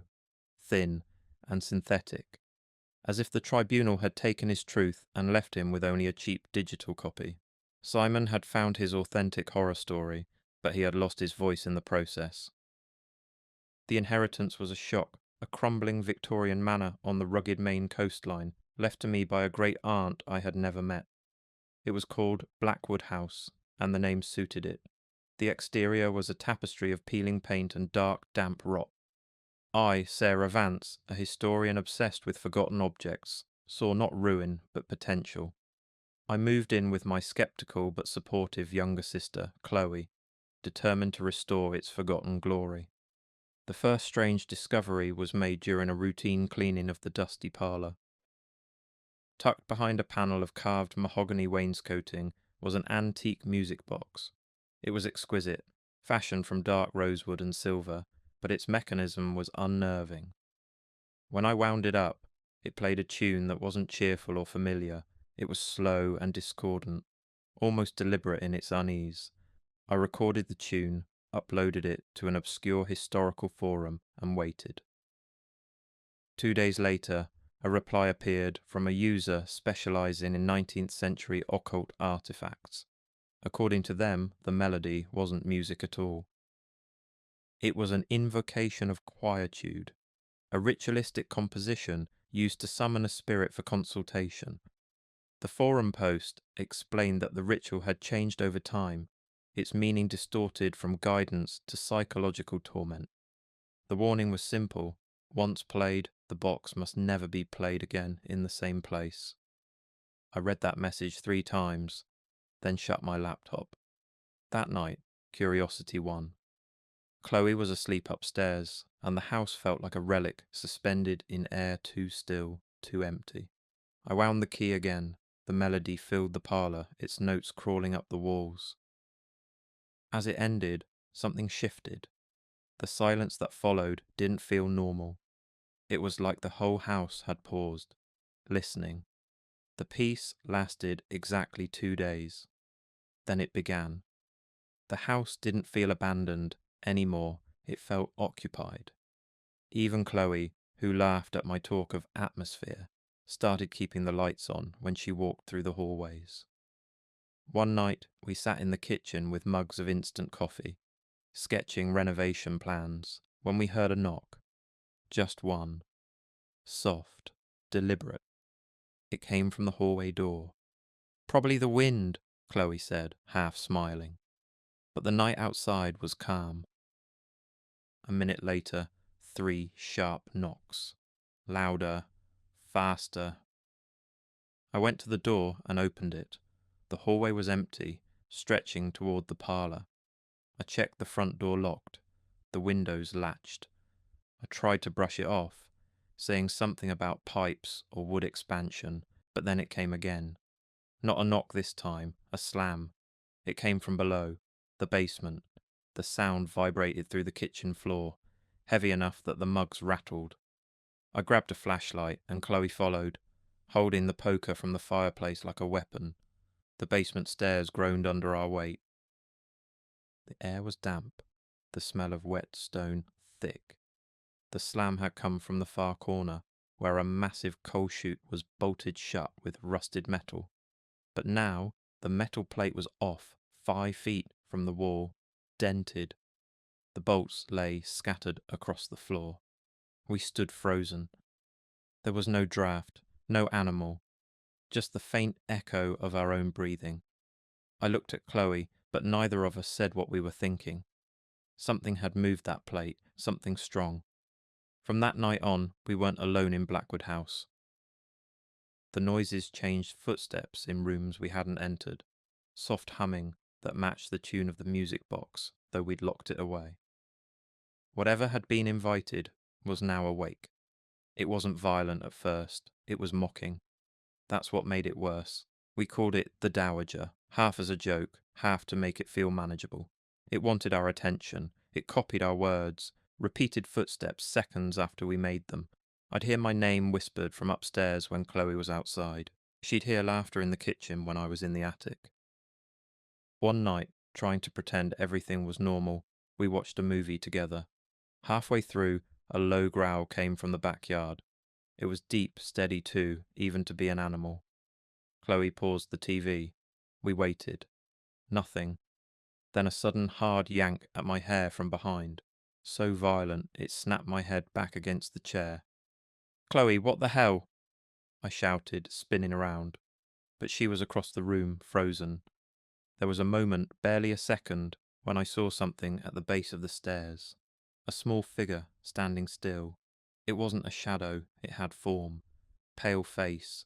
Speaker 1: thin, and synthetic, as if the tribunal had taken his truth and left him with only a cheap digital copy. Simon had found his authentic horror story, but he had lost his voice in the process. The inheritance was a shock, a crumbling Victorian manor on the rugged Maine coastline, left to me by a great aunt I had never met. It was called Blackwood House, and the name suited it. The exterior was a tapestry of peeling paint and dark, damp rot. I, Sarah Vance, a historian obsessed with forgotten objects, saw not ruin, but potential. I moved in with my sceptical but supportive younger sister, Chloe, determined to restore its forgotten glory. The first strange discovery was made during a routine cleaning of the dusty parlour. Tucked behind a panel of carved mahogany wainscoting was an antique music box. It was exquisite, fashioned from dark rosewood and silver, but its mechanism was unnerving. When I wound it up, it played a tune that wasn't cheerful or familiar. It was slow and discordant, almost deliberate in its unease. I recorded the tune, uploaded it to an obscure historical forum, and waited. 2 days later, a reply appeared from a user specializing in 19th century occult artifacts. According to them, the melody wasn't music at all. It was an invocation of quietude, a ritualistic composition used to summon a spirit for consultation. The forum post explained that the ritual had changed over time, its meaning distorted from guidance to psychological torment. The warning was simple: once played, the box must never be played again in the same place. I read that message 3 times, then shut my laptop. That night, curiosity won. Chloe was asleep upstairs, and the house felt like a relic suspended in air too still, too empty. I wound the key again. The melody filled the parlour, its notes crawling up the walls. As it ended, something shifted. The silence that followed didn't feel normal. It was like the whole house had paused, listening. The peace lasted exactly 2 days. Then it began. The house didn't feel abandoned anymore, it felt occupied. Even Chloe, who laughed at my talk of atmosphere, started keeping the lights on when she walked through the hallways. One night, we sat in the kitchen with mugs of instant coffee, sketching renovation plans, when we heard a knock. Just one. Soft, deliberate. It came from the hallway door. "Probably the wind," Chloe said, half smiling. But the night outside was calm. A minute later, 3 sharp knocks. Louder, faster. I went to the door and opened it. The hallway was empty, stretching toward the parlour. I checked the front door locked. The windows latched. I tried to brush it off, saying something about pipes or wood expansion, but then it came again. Not a knock this time, a slam. It came from below, the basement. The sound vibrated through the kitchen floor, heavy enough that the mugs rattled. I grabbed a flashlight and Chloe followed, holding the poker from the fireplace like a weapon. The basement stairs groaned under our weight. The air was damp, the smell of wet stone thick. The slam had come from the far corner, where a massive coal chute was bolted shut with rusted metal. But now the metal plate was off, 5 feet from the wall, dented. The bolts lay scattered across the floor. We stood frozen. There was no draft, no animal, just the faint echo of our own breathing. I looked at Chloe, but neither of us said what we were thinking. Something had moved that plate, something strong. From that night on, we weren't alone in Blackwood House. The noises changed footsteps in rooms we hadn't entered, soft humming that matched the tune of the music box, though we'd locked it away. Whatever had been invited was now awake. It wasn't violent at first, it was mocking. That's what made it worse. We called it the Dowager, half as a joke, half to make it feel manageable. It wanted our attention, it copied our words, repeated footsteps seconds after we made them. I'd hear my name whispered from upstairs when Chloe was outside. She'd hear laughter in the kitchen when I was in the attic. One night, trying to pretend everything was normal, we watched a movie together. Halfway through, a low growl came from the backyard. It was deep, steady too, even to be an animal. Chloe paused the TV. We waited. Nothing. Then a sudden hard yank at my hair from behind, so violent it snapped my head back against the chair. "Chloe, what the hell?" I shouted, spinning around. But she was across the room, frozen. There was a moment, barely a second, when I saw something at the base of the stairs. A small figure, standing still. It wasn't a shadow, it had form. Pale face.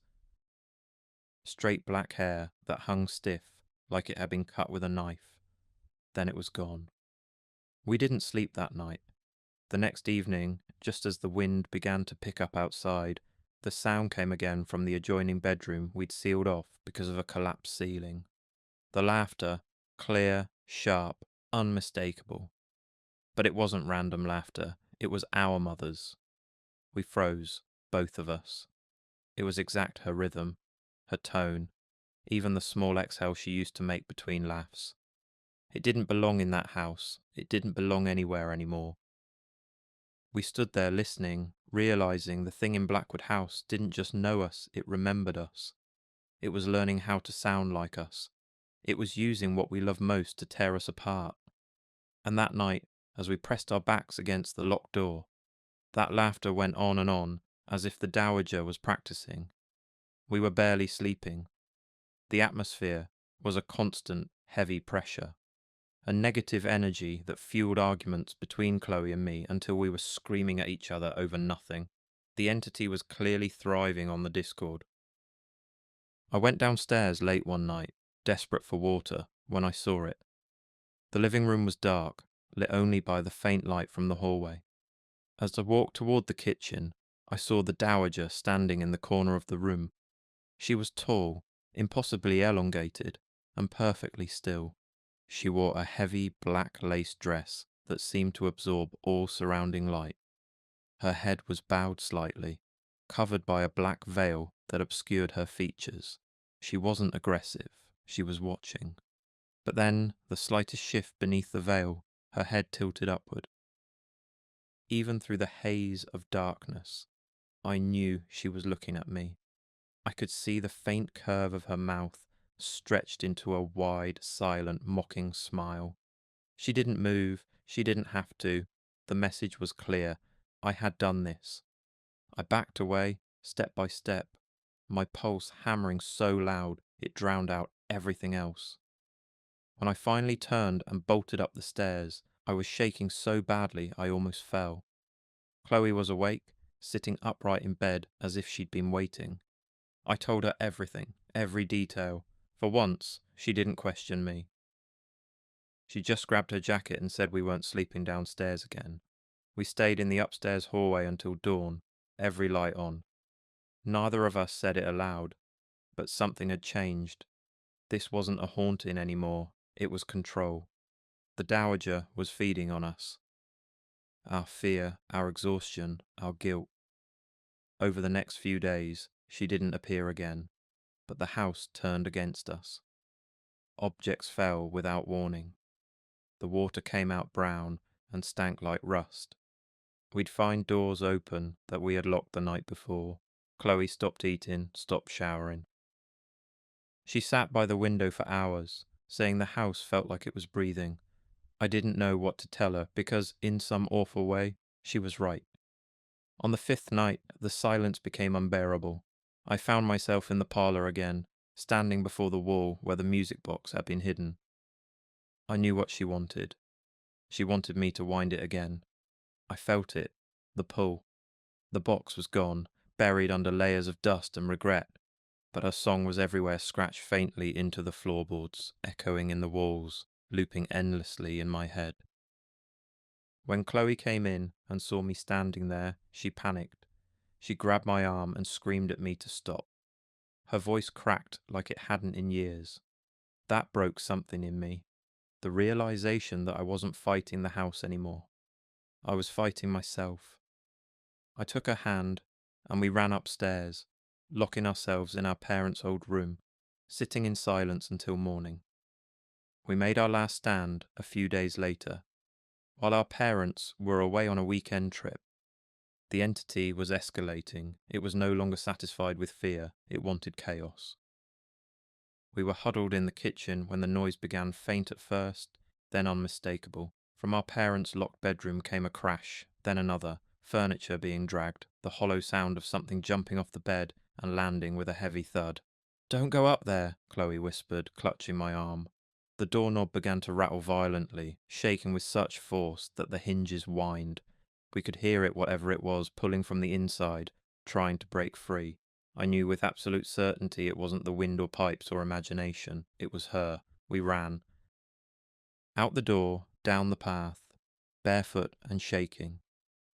Speaker 1: Straight black hair that hung stiff, like it had been cut with a knife. Then it was gone. We didn't sleep that night. The next evening, just as the wind began to pick up outside, the sound came again from the adjoining bedroom we'd sealed off because of a collapsed ceiling. The laughter, clear, sharp, unmistakable. But it wasn't random laughter, it was our mother's. We froze, both of us. It was exact her rhythm, her tone, even the small exhale she used to make between laughs. It didn't belong in that house, it didn't belong anywhere anymore. We stood there listening, realizing the thing in Blackwood House didn't just know us, it remembered us. It was learning how to sound like us. It was using what we love most to tear us apart. And that night, as we pressed our backs against the locked door, that laughter went on, as if the Dowager was practicing. We were barely sleeping. The atmosphere was a constant, heavy pressure. A negative energy that fueled arguments between Chloe and me until we were screaming at each other over nothing. The entity was clearly thriving on the Discord. I went downstairs late one night, desperate for water, when I saw it. The living room was dark, lit only by the faint light from the hallway. As I walked toward the kitchen, I saw the dowager standing in the corner of the room. She was tall, impossibly elongated, and perfectly still. She wore a heavy black lace dress that seemed to absorb all surrounding light. Her head was bowed slightly, covered by a black veil that obscured her features. She wasn't aggressive, she was watching. But then, the slightest shift beneath the veil, her head tilted upward. Even through the haze of darkness, I knew she was looking at me. I could see the faint curve of her mouth stretched into a wide, silent, mocking smile. She didn't move, she didn't have to. The message was clear. I had done this. I backed away, step by step, my pulse hammering so loud it drowned out everything else. When I finally turned and bolted up the stairs, I was shaking so badly I almost fell. Chloe was awake, sitting upright in bed as if she'd been waiting. I told her everything, every detail. For once, she didn't question me. She just grabbed her jacket and said we weren't sleeping downstairs again. We stayed in the upstairs hallway until dawn, every light on. Neither of us said it aloud, but something had changed. This wasn't a haunting anymore, it was control. The dowager was feeding on us. Our fear, our exhaustion, our guilt. Over the next few days, she didn't appear again, but the house turned against us. Objects fell without warning. The water came out brown and stank like rust. We'd find doors open that we had locked the night before. Chloe stopped eating, stopped showering. She sat by the window for hours, saying the house felt like it was breathing. I didn't know what to tell her because, in some awful way, she was right. On the fifth night, the silence became unbearable. I found myself in the parlour again, standing before the wall where the music box had been hidden. I knew what she wanted. She wanted me to wind it again. I felt it, the pull. The box was gone, buried under layers of dust and regret, but her song was everywhere, scratched faintly into the floorboards, echoing in the walls, looping endlessly in my head. When Chloe came in and saw me standing there, she panicked. She grabbed my arm and screamed at me to stop. Her voice cracked like it hadn't in years. That broke something in me. The realization that I wasn't fighting the house anymore. I was fighting myself. I took her hand and we ran upstairs, locking ourselves in our parents' old room, sitting in silence until morning. We made our last stand a few days later. While our parents were away on a weekend trip, the entity was escalating. It was no longer satisfied with fear. It wanted chaos. We were huddled in the kitchen when the noise began, faint at first, then unmistakable. From our parents' locked bedroom came a crash, then another, furniture being dragged, the hollow sound of something jumping off the bed and landing with a heavy thud. "Don't go up there," Chloe whispered, clutching my arm. The doorknob began to rattle violently, shaking with such force that the hinges whined. We could hear it, whatever it was, pulling from the inside, trying to break free. I knew with absolute certainty it wasn't the wind or pipes or imagination. It was her. We ran. Out the door, down the path, barefoot and shaking.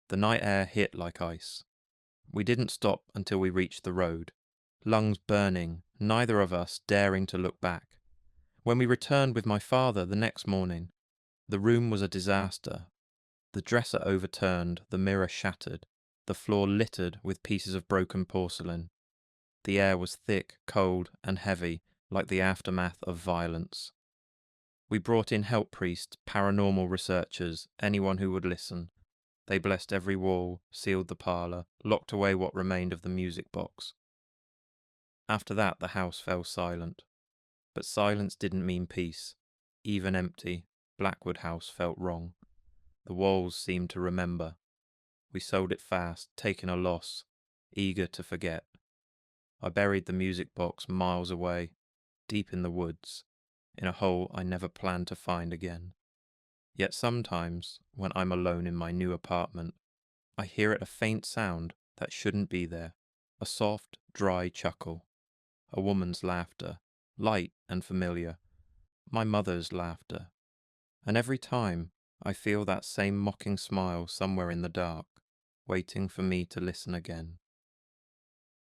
Speaker 1: The night air hit like ice. We didn't stop until we reached the road, lungs burning, neither of us daring to look back. When we returned with my father the next morning, the room was a disaster. The dresser overturned, the mirror shattered, the floor littered with pieces of broken porcelain. The air was thick, cold, and heavy, like the aftermath of violence. We brought in help priests, paranormal researchers, anyone who would listen. They blessed every wall, sealed the parlour, locked away what remained of the music box. After that, the house fell silent. But silence didn't mean peace. Even empty, Blackwood House felt wrong. The walls seemed to remember. We sold it fast, taking a loss, eager to forget. I buried the music box miles away, deep in the woods, in a hole I never planned to find again. Yet sometimes, when I'm alone in my new apartment, I hear a faint sound that shouldn't be there, a soft, dry chuckle. a woman's laughter, light and familiar, my mother's laughter. And every time I feel that same mocking smile somewhere in the dark, waiting for me to listen again.